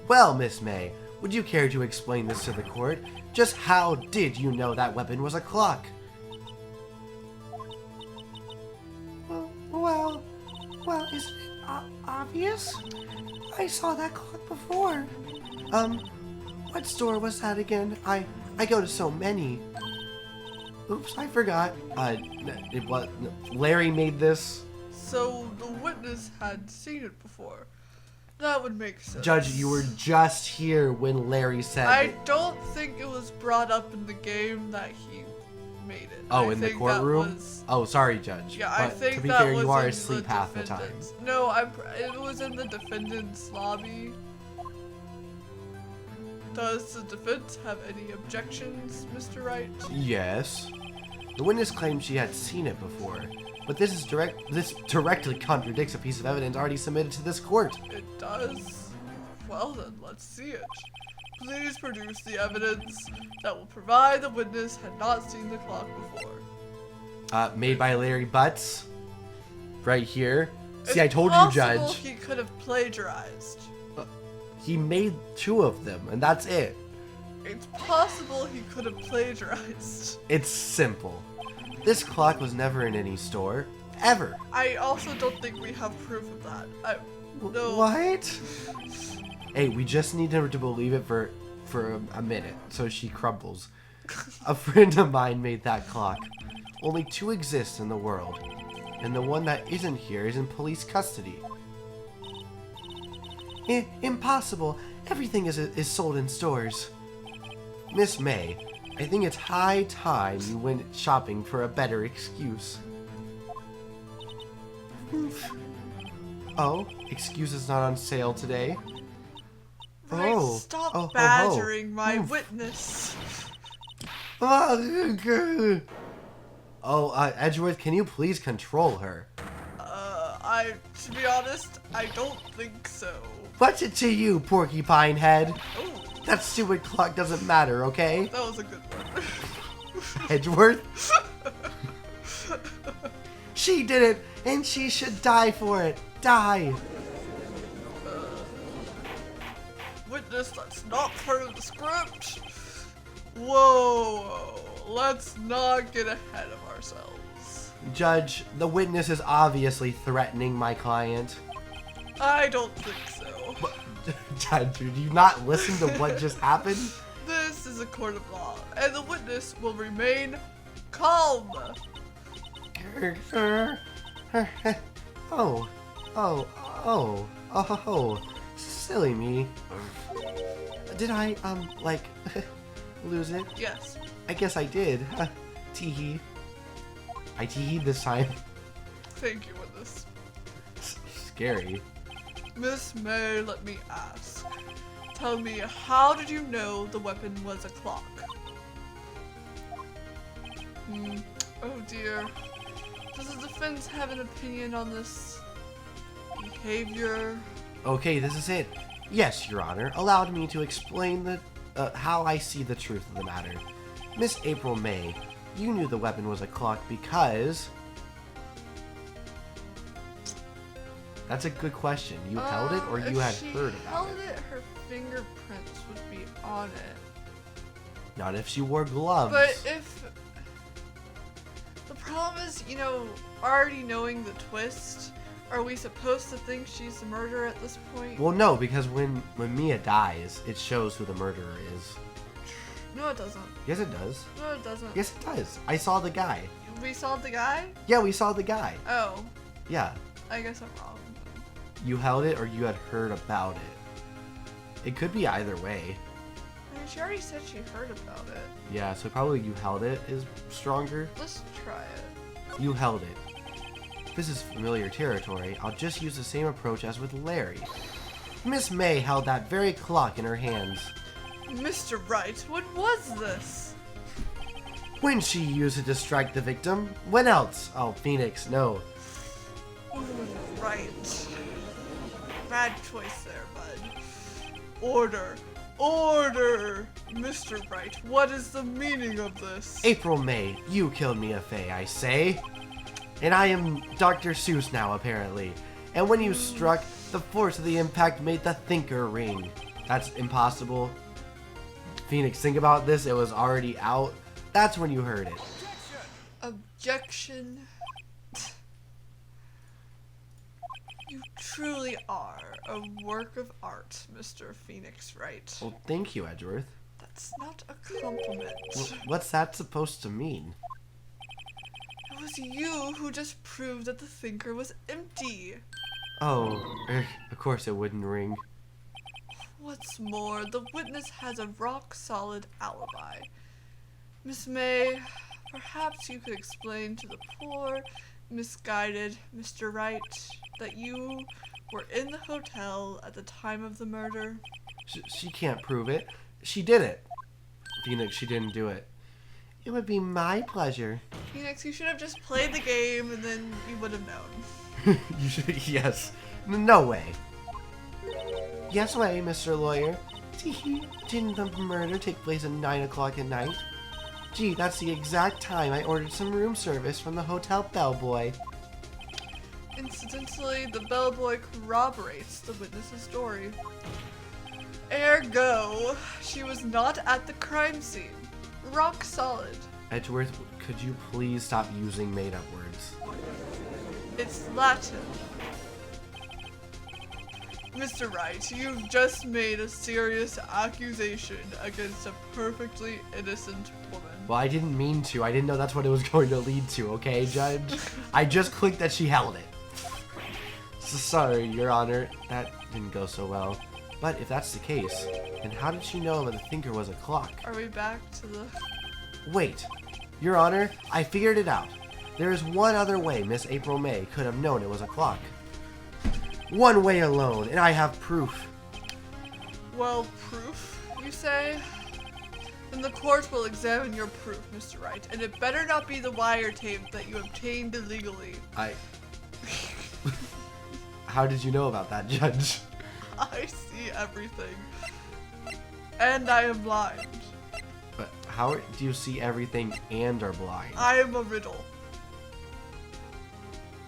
Well, Miss May, would you care to explain this to the court? Just how did you know that weapon was a clock? obvious. I saw that clock before. What store was that again? I go to so many. Oops, I forgot. It was Larry made this. So the witness had seen it before. That would make sense. Judge, you were just here when Larry said I it. don't think it was brought up in the game that he made it. Oh, I in the think courtroom? that was- Oh, sorry, Judge. Yeah, I But think to be that fair, was you are in asleep the half the time. defendant's- No, it was in the defendant's lobby. Does the defense have any objections, Mr. Wright? Yes. The witness claimed she had seen it before, but this directly contradicts a piece of evidence already submitted to this court. It does? Well then, let's see it. Please produce the evidence that will provide the witness had not seen the clock before. Made by Larry Butts. Right here. See, It's I told you, possible Judge. He could have plagiarized. He made 2 of them, and that's it. It's possible he could have plagiarized. It's simple. This clock was never in any store, ever. I also don't think we have proof of that. No. What? Hey, we just need her to believe it for a minute, so she crumbles. A friend of mine made that clock. Only 2 exist in the world, and the one that isn't here is in police custody. Impossible. Everything is sold in stores. Miss May, I think it's high time you went shopping for a better excuse. Oh, excuse is not on sale today. Right, Oh, stop oh, badgering my Oof. witness. Edgeworth, can you please control her? To be honest, I don't think so. What's it to you, porcupine head? Oh, That stupid clock doesn't matter, okay? that was a good one. Edgeworth? She did it, and she should die for it. Die! Witness, that's not part of the script. Whoa, let's not get ahead of ourselves. Judge, the witness is obviously threatening my client. I don't think so. Judge, do you not listen to what just happened? This is a court of law, and the witness will remain calm. Oh, silly me. Did I, lose it? Yes. I guess I did. Teehee. I teeheed this time. Thank you, witness. Scary. Miss May, let me ask. Tell me, how did you know the weapon was a clock? Oh dear. Does the defense have an opinion on this behavior? Okay, this is it. Yes, Your Honor. Allowed me to explain how I see the truth of the matter. Miss April May, you knew the weapon was a clock because... That's a good question. You held it or you had heard about held it? it, her fingerprints would be on it. Not if she wore gloves. But if... The problem is, already knowing the twist, are we supposed to think she's the murderer at this point? Well, no, because when Mia dies, it shows who the murderer is. No, it doesn't. Yes, it does. No, it doesn't. Yes, it does. I saw the guy. We saw the guy? Yeah, we saw the guy. Oh, Yeah. I guess I'm wrong. You held it or you had heard about it. It could be either way. I mean, she already said she heard about it. Yeah, so probably you held it is stronger. Let's try it. You held it. This is familiar territory. I'll just use the same approach as with Larry. Miss May held that very clock in her hands. Mr. Wright, what was this? When she used it to strike the victim. When else? Oh, Phoenix, no. Right. Bad choice there, bud. Order. Order! Mr. Wright, what is the meaning of this? April May, you killed Mia Fey, I say. And I am Dr. Seuss now, apparently. And when you struck, the force of the impact made the thinker ring. That's impossible. Phoenix, think about this. It was already out. That's when you heard it. Objection. You truly are a work of art, Mr. Phoenix Wright. Well, thank you, Edgeworth. That's not a compliment. What's that supposed to mean? It was you who just proved that the thinker was empty. Oh, of course it wouldn't ring. What's more, the witness has a rock-solid alibi. Miss May, perhaps you could explain to the poor, misguided Mr. Wright that you were in the hotel at the time of the murder. She can't prove it. She did it. Phoenix, she didn't do it. It would be my pleasure. Phoenix, you should have just played the game and then you would have known. You should, yes. No way. Yes way, Mr. Lawyer. Didn't the murder take place at 9 o'clock at night? Gee, that's the exact time I ordered some room service from the hotel bellboy. Incidentally, the bellboy corroborates the witness's story. Ergo, she was not at the crime scene. Rock solid. Edgeworth, could you please stop using made-up words? It's Latin. Mr. Wright, you've just made a serious accusation against a perfectly innocent woman. Well, I didn't mean to. I didn't know that's what it was going to lead to, okay, Judge? I just clicked that she held it. Sorry, Your Honor. That didn't go so well. But if that's the case, then how did she know that the thinker was a clock? Are we back to the... Wait. Your Honor, I figured it out. There is one other way Miss April May could have known it was a clock. One way alone, and I have proof. Well, proof, you say? Then the court will examine your proof, Mr. Wright, and it better not be the wiretape that you obtained illegally. How did you know about that, Judge? I see everything. And I am blind. But how do you see everything and are blind? I am a riddle.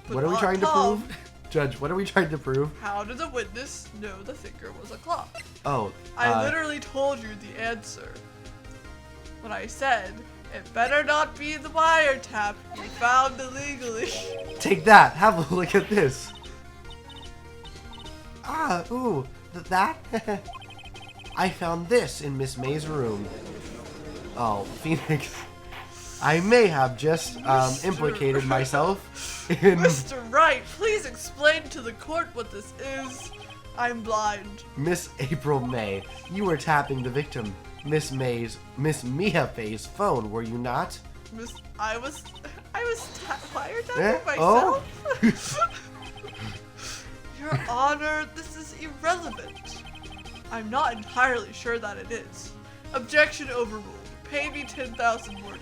But What are we not trying to Tom. prove? Judge, what are we trying to prove? How did the witness know the thinker was a clock? Oh, I literally told you the answer. When I said, it better not be the wiretap you found illegally. take that. Have a look at this. That? I found this in Miss May's room. Oh, Phoenix. I may have just implicated myself in... Mr. Wright, please explain to the court what this is. I'm blind. Miss April May, you were tapping the victim, Miss Mia Fay's phone, were you not? I was wiretapping Eh? myself? Your Honor, this is irrelevant. I'm not entirely sure that it is. Objection overruled. Pay me $10,000 more.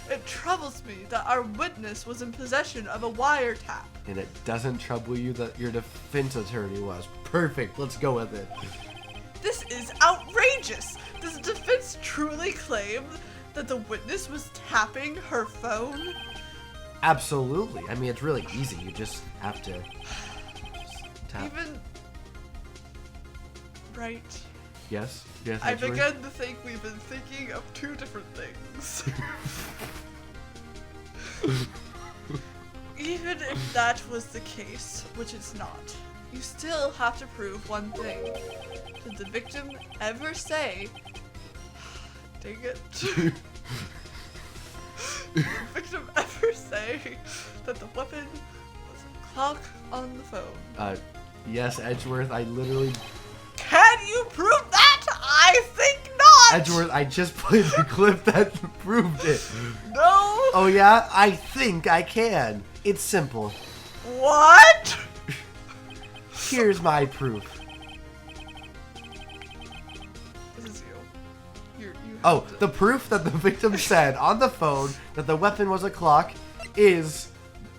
It troubles me that our witness was in possession of a wiretap. And it doesn't trouble you that your defense attorney was. Perfect, let's go with it. This is outrageous! Does the defense truly claim that the witness was tapping her phone? Absolutely. I mean, it's really easy. You just have to tap. Even... Right. Yes? Yes, I Edgeworth? began to think we've been thinking of two different things. Even if that was the case, which it's not, you still have to prove one thing. Did the victim ever say... Dang it. Did the victim ever say that the weapon was a clock on the phone? Yes, Edgeworth, I literally... Can you prove that? I think not! Edgeworth, I just played the clip that proved it. No! Oh yeah? I think I can. It's simple. What? Here's my proof. This is you. Oh, the proof that the victim said on the phone that the weapon was a clock is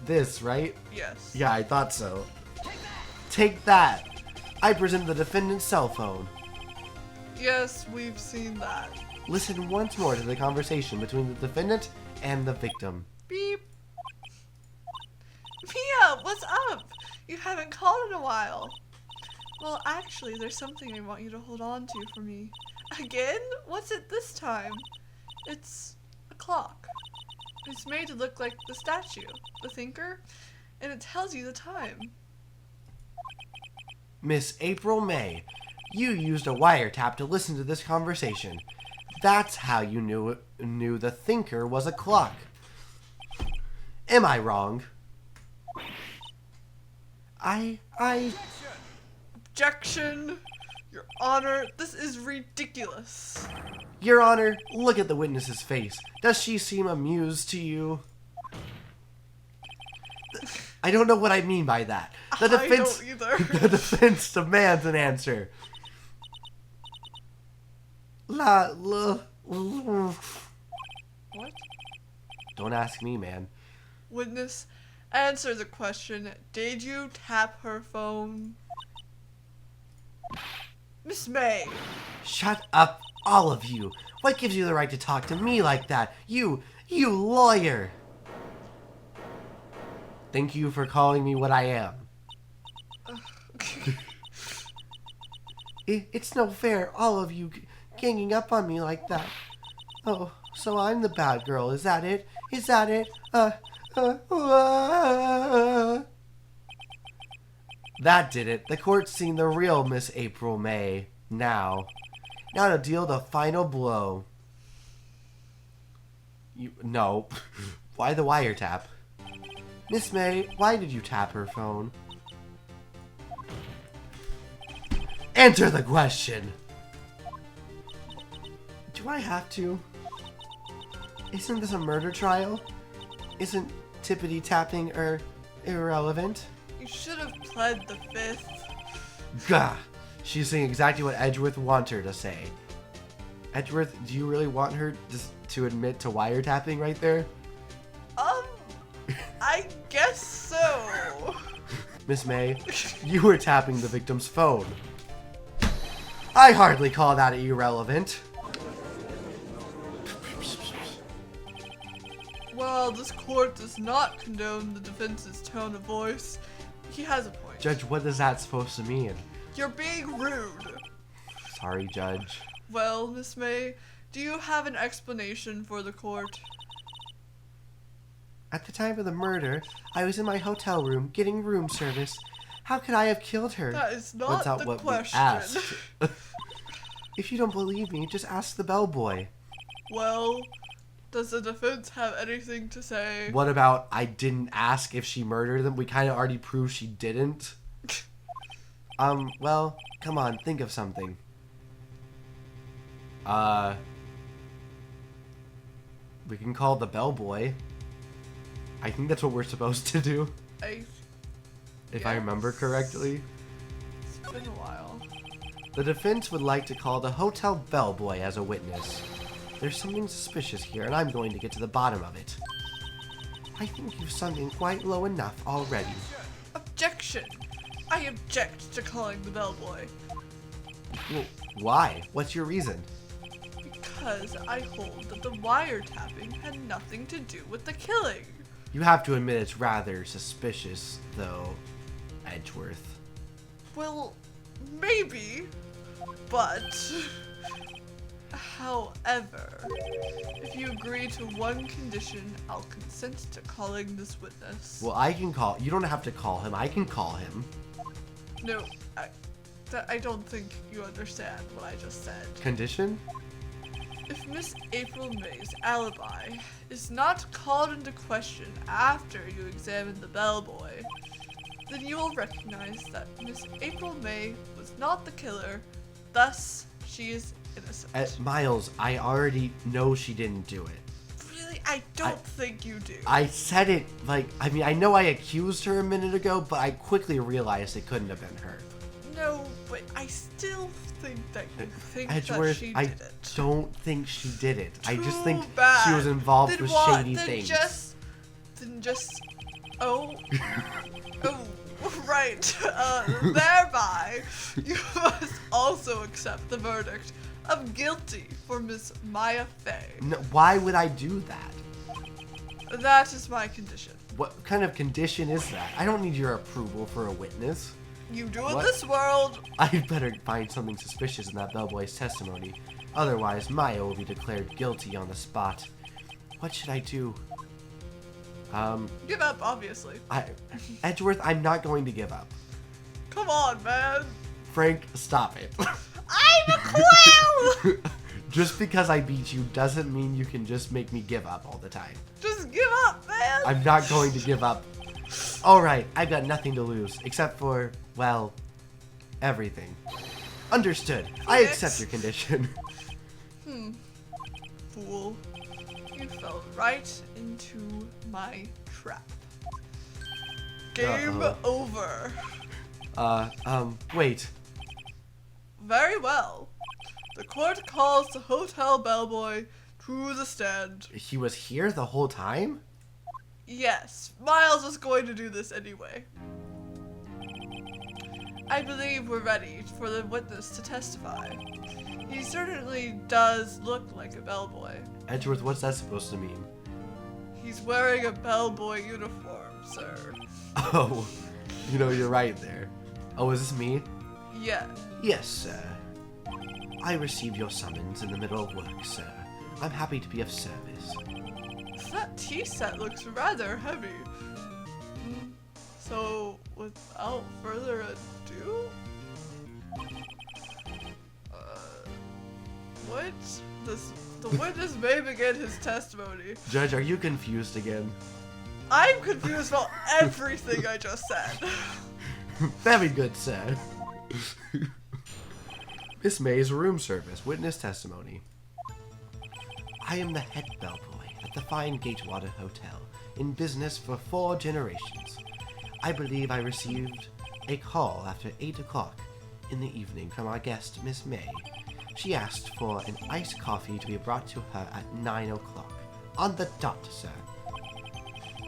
this, right? Yes. Yeah, I thought so. Take that. I present the defendant's cell phone. Yes, we've seen that. Listen once more to the conversation between the defendant and the victim. Beep. Mia, what's up? You haven't called in a while. Well, actually, there's something I want you to hold on to for me. Again? What's it this time? It's a clock. It's made to look like the statue, the thinker, and it tells you the time. Miss April May, you used a wiretap to listen to this conversation. That's how you knew the thinker was a clock. Am I wrong? I... Objection! Your Honor, this is ridiculous. Your Honor, look at the witness's face. Does she seem amused to you? I don't know what I mean by that. I don't either. The defense demands an answer. What? Don't ask me, man. Witness, answer the question. Did you tap her phone? Miss May. Shut up, all of you. What gives you the right to talk to me like that? You lawyer. Thank you for calling me what I am. It's no fair, all of you ganging up on me like that. Oh, so I'm the bad girl, is that it? Is that it? That did it. The court's seen the real Miss April May. Now to deal the final blow. No. Why the wiretap? Miss May, why did you tap her phone? Answer the question! Do I have to? Isn't this a murder trial? Isn't tippity tapping irrelevant? You should have pled the fifth. Gah! She's saying exactly what Edgeworth wants her to say. Edgeworth, do you really want her to admit to wiretapping right there? I guess so. Miss May, you were tapping the victim's phone. I hardly call that irrelevant. Well, this court does not condone the defense's tone of voice. He has a point. Judge, what is that supposed to mean? You're being rude. Sorry, Judge. Well, Miss May, do you have an explanation for the court? At the time of the murder, I was in my hotel room getting room service. How could I have killed her? That is not the what question. We asked. If you don't believe me, just ask the bellboy. Well, does the defense have anything to say? What about I didn't ask if she murdered them? We kind of already proved she didn't. Well, come on, think of something. We can call the bellboy. I think that's what we're supposed to do. If I remember correctly. It's been a while. The defense would like to call the hotel bellboy as a witness. There's something suspicious here, and I'm going to get to the bottom of it. I think you've sunk in quite low enough already. Objection! I object to calling the bellboy. Well, why? What's your reason? Because I hold that the wiretapping had nothing to do with the killing. You have to admit it's rather suspicious, though, Edgeworth. Well, maybe, but... However, if you agree to one condition, I'll consent to calling this witness. Well, I can call... You don't have to call him. I can call him. No, I don't think you understand what I just said. Condition? If Miss April May's alibi is not called into question after you examine the bellboy, then you will recognize that Miss April May was not the killer, thus she is innocent. Miles, I already know she didn't do it. Really? I don't think you do. I said it, I know I accused her a minute ago, but I quickly realized it couldn't have been her. No, but I still think that you think Edgeworth, that she did I it. don't think she did it. I just think Too bad. she was involved Then with what? shady Then things. Oh, right. Thereby, you must also accept the verdict of guilty for Miss Maya Fey. No, why would I do that? That is my condition. What kind of condition is that? I don't need your approval for a witness. You do in What? this world. I'd better find something suspicious in that bellboy's testimony. Otherwise, Maya will be declared guilty on the spot. What should I do? Give up, obviously. Edgeworth, I'm not going to give up. Come on, man. Frank, stop it. I'm a clown! Just because I beat you doesn't mean you can just make me give up all the time. Just give up, man. I'm not going to give up. Alright, I've got nothing to lose, except for, well, everything. Understood. I accept your condition. Fool. You fell right into my trap. Game over. Wait. Very well. The court calls the hotel bellboy to the stand. He was here the whole time? Yes, Miles was going to do this anyway. I believe we're ready for the witness to testify. He certainly does look like a bellboy. Edgeworth, what's that supposed to mean? He's wearing a bellboy uniform, sir. Oh, you know, you're right there. Oh, is this me? Yeah. Yes, sir. I received your summons in the middle of work, sir. I'm happy to be of service. That tea set looks rather heavy. So, without further ado... what? The witness may begin his testimony. Judge, are you confused again? I'm confused about everything I just said. Very good, sir. Miss May's room service, witness testimony. I am the head bellboy at the fine Gatewater Hotel, in business for 4 generations. I believe I received a call after 8 o'clock in the evening from our guest, Miss May. She asked for an iced coffee to be brought to her at 9 o'clock. On the dot, sir.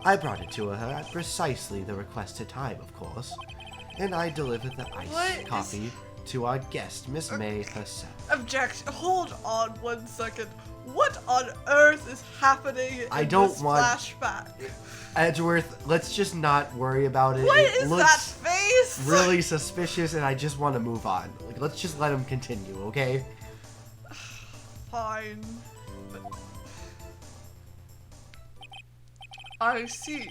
I brought it to her at precisely the requested time, of course. And I delivered the iced coffee to our guest, Miss May herself. Object. Hold on 1 second. What on earth is happening in this flashback? Edgeworth, let's just not worry about it. What it is looks that face? really suspicious, and I just want to move on. Like, let's just let him continue, okay? Fine. But... I see.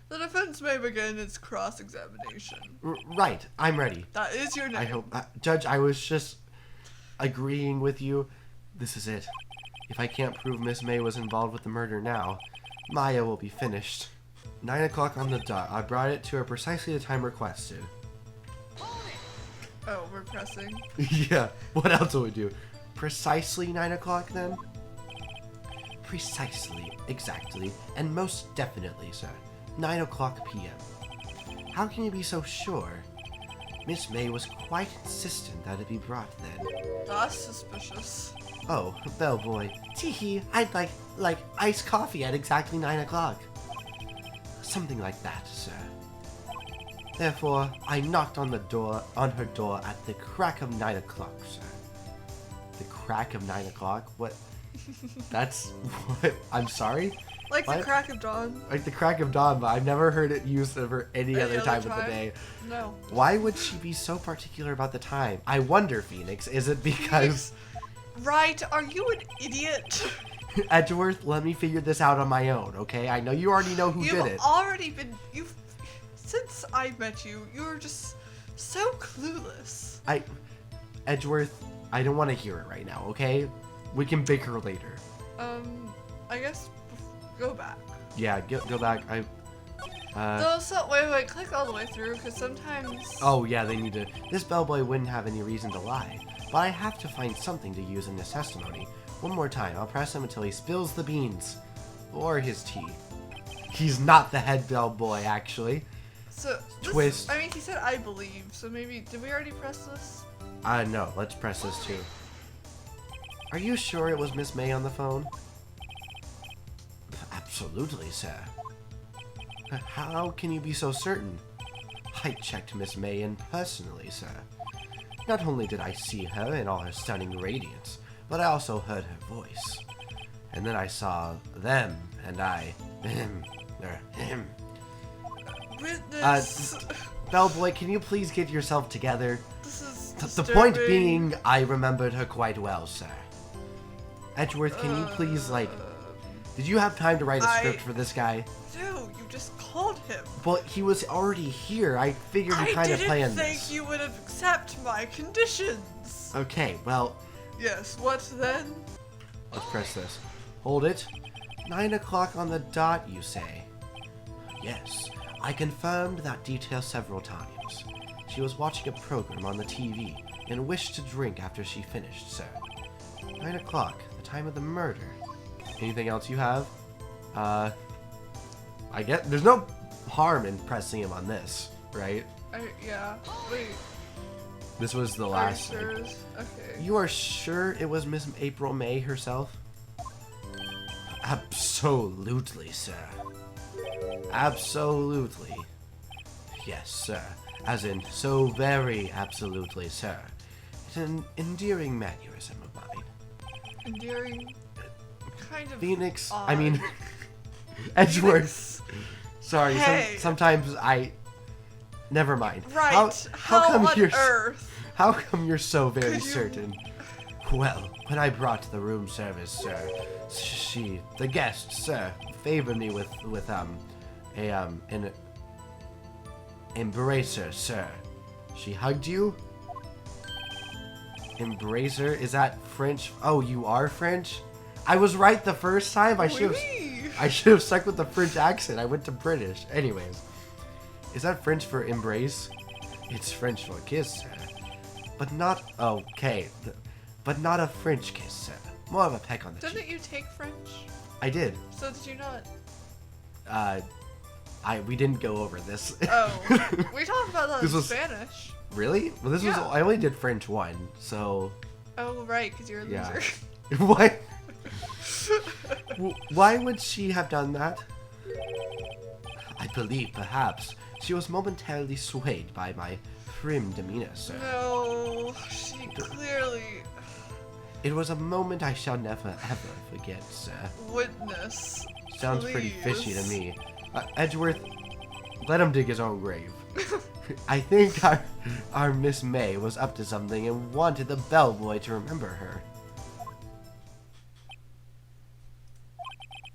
The defense may begin its cross-examination. Right, I'm ready. That is your name. I hope, Judge, I was just agreeing with you. This is it. If I can't prove Miss May was involved with the murder now, Maya will be finished. 9 o'clock on the dot. I brought it to her precisely the time requested. Oh, we're pressing. Yeah, what else would we do? Precisely 9 o'clock then? Precisely, exactly, and most definitely, sir. 9 o'clock p.m. How can you be so sure? Miss May was quite insistent that it be brought then. That's suspicious. Oh, bellboy. Teehee, I'd like iced coffee at exactly 9 o'clock. Something like that, sir. Therefore, I knocked on her door at the crack of 9 o'clock, sir. The crack of 9 o'clock? What? That's what? I'm sorry? Like what? the crack of dawn. Like the crack of dawn, but I've never heard it used for any other time of the day. No. Why would she be so particular about the time? I wonder, Phoenix, is it because... Wright, are you an idiot? Edgeworth, let me figure this out on my own, okay? I know you already know who did it. You've already been... Since I met you, you're just so clueless. Edgeworth, I don't want to hear it right now, okay? We can bicker later. I guess go back. Yeah, go back. No, so wait, click all the way through, because sometimes... Oh, yeah, they need to... This bellboy wouldn't have any reason to lie, but I have to find something to use in his testimony. One more time, I'll press him until he spills the beans. Or his tea. He's not the head bellboy, actually. So, Twist. I mean, he said I believe, so maybe... Did we already press this? No, let's press this too. Are you sure it was Miss May on the phone? Absolutely, sir. How can you be so certain? I checked Miss May in personally, sir. Not only did I see her in all her stunning radiance, but I also heard her voice. And then I saw them, and I... Witness... Bellboy, can you please get yourself together? This is The disturbing. point being, I remembered her quite well, sir. Edgeworth, can you please, did you have time to write a script for this guy? Dude, you just called him. Well, he was already here. I figured you kind of I planned didn't think this. you would accept my conditions. Okay, well, Yes, what then? let's press this. Hold it. 9 o'clock on the dot, you say? Yes, I confirmed that detail several times. She was watching a program on the TV and wished to drink after she finished, sir. 9 o'clock, the time of the murder. Anything else you have? I get there's no harm in pressing him on this, right? Yeah. Wait. This was the Are you last sure? thing. Okay. You are sure it was Miss April May herself? Absolutely, sir. Absolutely. Yes, sir. As in, so very absolutely, sir. It's an endearing mannerism of mine. Endearing. Kind of. Phoenix, odd. I mean, Edgeworth. Phoenix. Sorry, Hey. sometimes I... Never mind. Right. How come on you're earth? How come you're so very Could you- certain? Well, when I brought the room service, sir, the guest, sir, favored me with an embracer, sir. She hugged you? Embracer? Is that French? Oh, you are French? I was right the first time. I should have stuck with the French accent. I went to British. Anyways, is that French for embrace? It's French for kiss, sir. But not okay. But not a French kiss, sir. More of a peck on the cheek. Didn't you take French? I did. So did you not? We didn't go over this. Oh, we talked about that This in was- Spanish. Really? Well, this was. Yeah. I only did French 1, so. Oh, right, because you're a Yeah. loser. What? Why would she have done that? I believe perhaps she was momentarily swayed by my prim demeanor, sir. No, she clearly It was a moment I shall never ever forget, sir. witness. Sounds pretty fishy to Please. me. Edgeworth, let him dig his own grave. I think our Miss May was up to something and wanted the bellboy to remember her.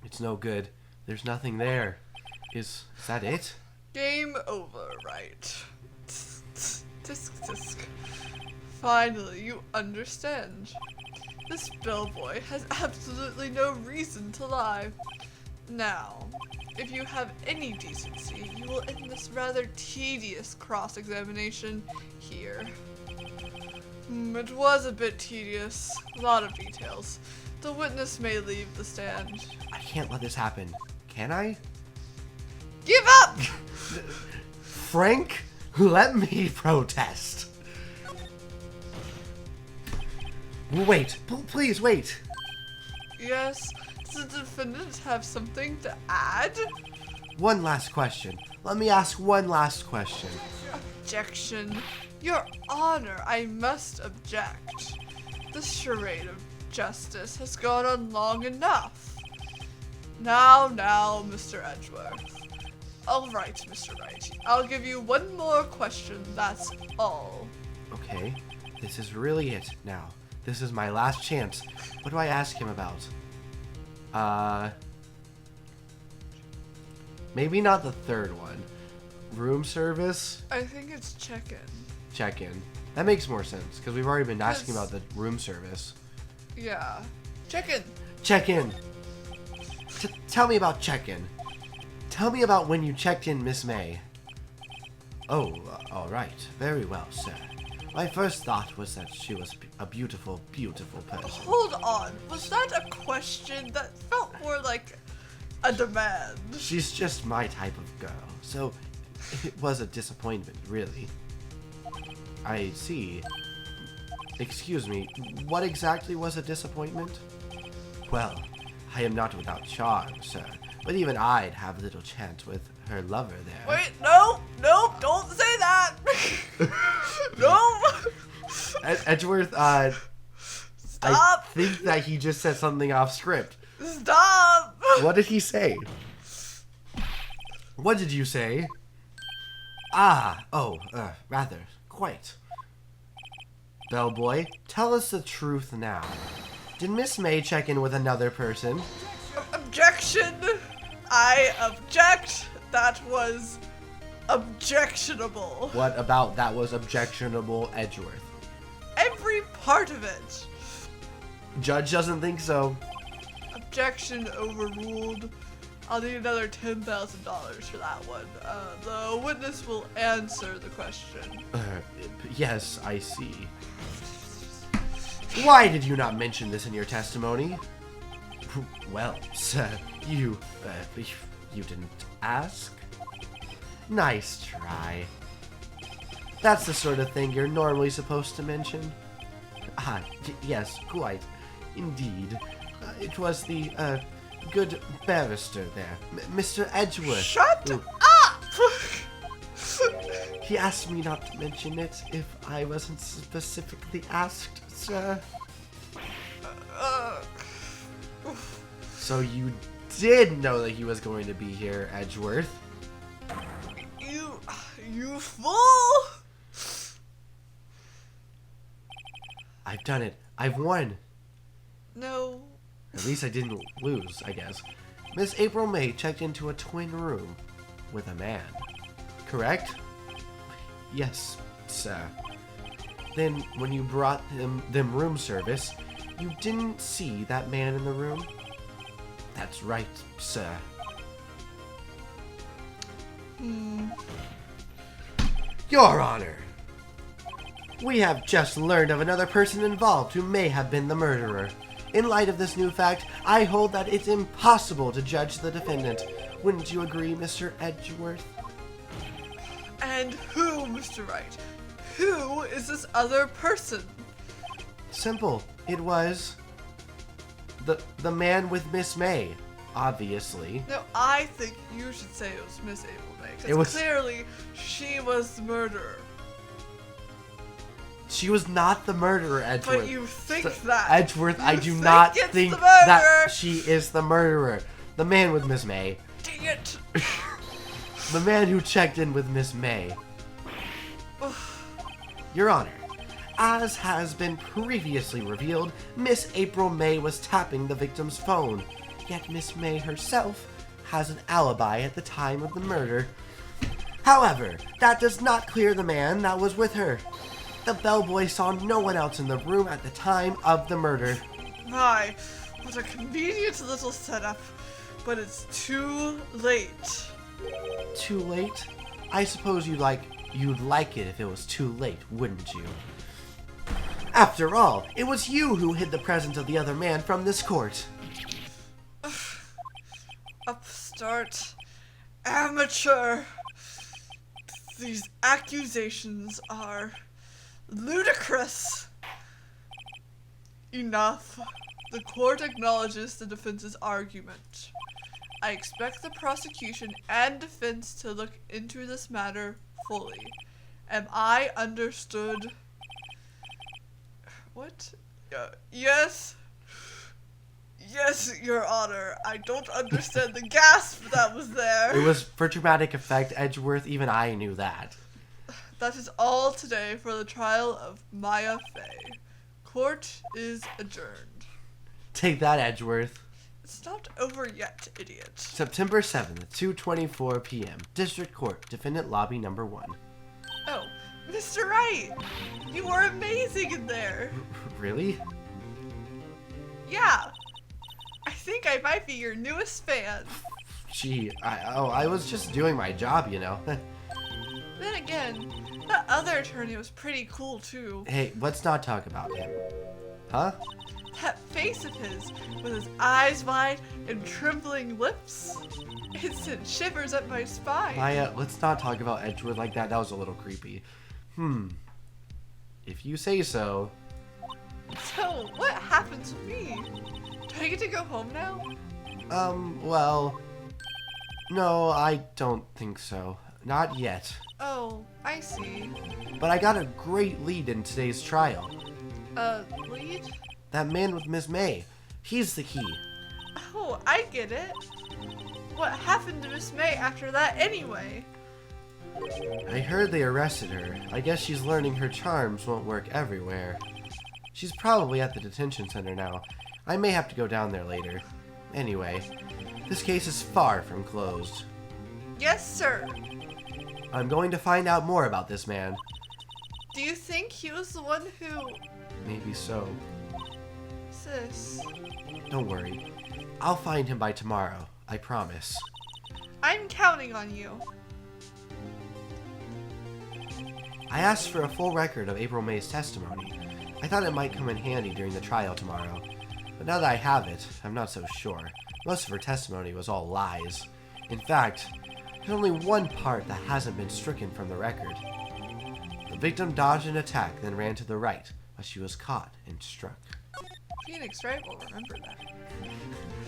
It's no good. There's nothing there. Is that it? Game over, right? Tisk tisk. Finally, you understand. This bellboy has absolutely no reason to lie. Now, if you have any decency, you will end this rather tedious cross-examination here. It was a bit tedious. A lot of details. The witness may leave the stand. I can't let this happen. Can I? Give up! Frank, let me protest. Wait, please wait. Yes, does the defendant have something to add? One last question. Let me ask one last question. Objection. Your Honor, I must object. This charade of justice has gone on long enough. Now, Mr. Edgeworth. All right, Mr. Wright. I'll give you one more question, that's all. Okay, this is really it now. This is my last chance. What do I ask him about? Maybe not the third one. Room service? I think it's check-in. Check-in. That makes more sense, because we've already been asking Yes. about the room service. Yeah. Check-in. Check-in! Tell me about check-in. Tell me about when you checked in Miss May. Oh, alright. Very well, sir. My first thought was that she was a beautiful, beautiful person. Hold on. Was that a question that felt more like a demand? She's just my type of girl, so it was a disappointment, really. I see. Excuse me, what exactly was a disappointment? Well, I am not without charm, sir, but even I'd have little chance with her lover there. Wait, no, don't say that. No. Edgeworth, Stop. I think that he just said something off script. Stop. What did he say? What did you say? Rather, quite. Bellboy, tell us the truth now. Did Miss May check in with another person? Objection. I object. That was objectionable. What about that was objectionable, Edgeworth? Every part of it. Judge doesn't think so. Objection overruled. I'll need another $10,000 for that one. The witness will answer the question. Yes, I see. Why did you not mention this in your testimony? Well, sir, you didn't ask? Nice try. That's the sort of thing you're normally supposed to mention. Yes, quite. Indeed. It was the, good barrister there, Mr. Edgeworth. Shut up! He asked me not to mention it if I wasn't specifically asked, sir. So you did know that he was going to be here, Edgeworth. You fool! I've done it. I've won. No. At least I didn't lose, I guess. Miss April May checked into a twin room with a man. Correct? Yes, sir. Then, when you brought them room service, you didn't see that man in the room? That's right, sir. Your Honor! We have just learned of another person involved who may have been the murderer. In light of this new fact, I hold that it's impossible to judge the defendant. Wouldn't you agree, Mr. Edgeworth? And who, Mr. Wright? Who is this other person? Simple. It was the man with Miss May, obviously. No, I think you should say it was Miss April May. It Because was- clearly she was the murderer. She was not the murderer, Edgeworth. But you think So, that. Edgeworth, I You do think not it's think the that murderer. she is the murderer. The man with Miss May. Dang it. The man who checked in with Miss May. Your Honor, as has been previously revealed, Miss April May was tapping the victim's phone. Yet Miss May herself has an alibi at the time of the murder. However, that does not clear the man that was with her. The bellboy saw no one else in the room at the time of the murder. My, what a convenient little setup. But it's too late. Too late? I suppose you'd like it if it was too late, wouldn't you? After all, it was you who hid the presence of the other man from this court. Upstart. Amateur. These accusations are ludicrous. Enough. The court acknowledges the defense's argument. I expect the prosecution and defense to look into this matter fully. Am I understood? What? Yes. Yes, Your Honor. I don't understand the gasp that was there. It was for dramatic effect, Edgeworth. Even I knew that. That is all today for the trial of Maya Fey. Court is adjourned. Take that, Edgeworth. It's not over yet, idiot. September 7th, 2:24 p.m. District Court, Defendant Lobby Number 1. Oh, Mr. Wright! You were amazing in there! Really? Yeah! I think I might be your newest fan. Gee, I was just doing my job, you know. Then again, that other attorney was pretty cool too. Hey, let's not talk about him. Huh? That face of his, with his eyes wide and trembling lips, it sent shivers up my spine. Maya, let's not talk about Edgeworth like that. That was a little creepy. If you say so. So, what happened to me? Do I get to go home now? Well, no, I don't think so. Not yet. Oh, I see. But I got a great lead in today's trial. Lead? That man with Miss May. He's the key. Oh, I get it. What happened to Miss May after that anyway? I heard they arrested her. I guess she's learning her charms won't work everywhere. She's probably at the detention center now. I may have to go down there later. Anyway, this case is far from closed. Yes, sir. I'm going to find out more about this man. Do you think he was the one who... Maybe so. Sis... Don't worry. I'll find him by tomorrow. I promise. I'm counting on you. I asked for a full record of April May's testimony. I thought it might come in handy during the trial tomorrow. But now that I have it, I'm not so sure. Most of her testimony was all lies. In fact, there's only one part that hasn't been stricken from the record. The victim dodged an attack, then ran to the right, but she was caught and struck. Phoenix Wright will remember that.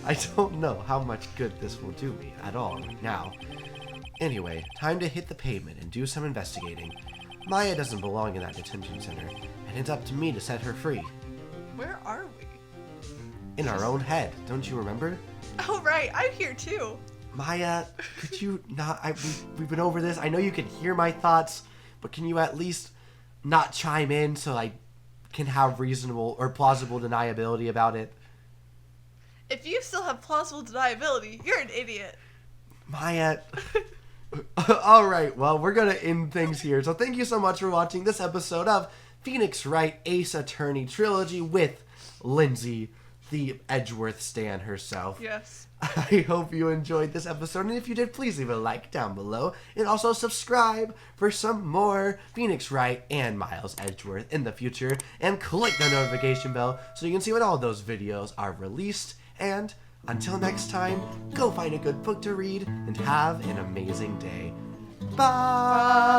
I don't know how much good this will do me at all now. Anyway, time to hit the pavement and do some investigating. Maya doesn't belong in that detention center, and it's up to me to set her free. Where are we? In our own head, don't you remember? Oh, right. I'm here, too. Maya, could you not... we've been over this. I know you can hear my thoughts, but can you at least not chime in so I can have reasonable or plausible deniability about it? If you still have plausible deniability, you're an idiot. Maya... Alright, well, we're going to end things here. So thank you so much for watching this episode of Phoenix Wright Ace Attorney Trilogy with Lindsay, the Edgeworth stan herself. Yes. I hope you enjoyed this episode, and if you did, please leave a like down below, and also subscribe for some more Phoenix Wright and Miles Edgeworth in the future, and click the notification bell so you can see when all those videos are released, and until next time, go find a good book to read, and have an amazing day. Bye!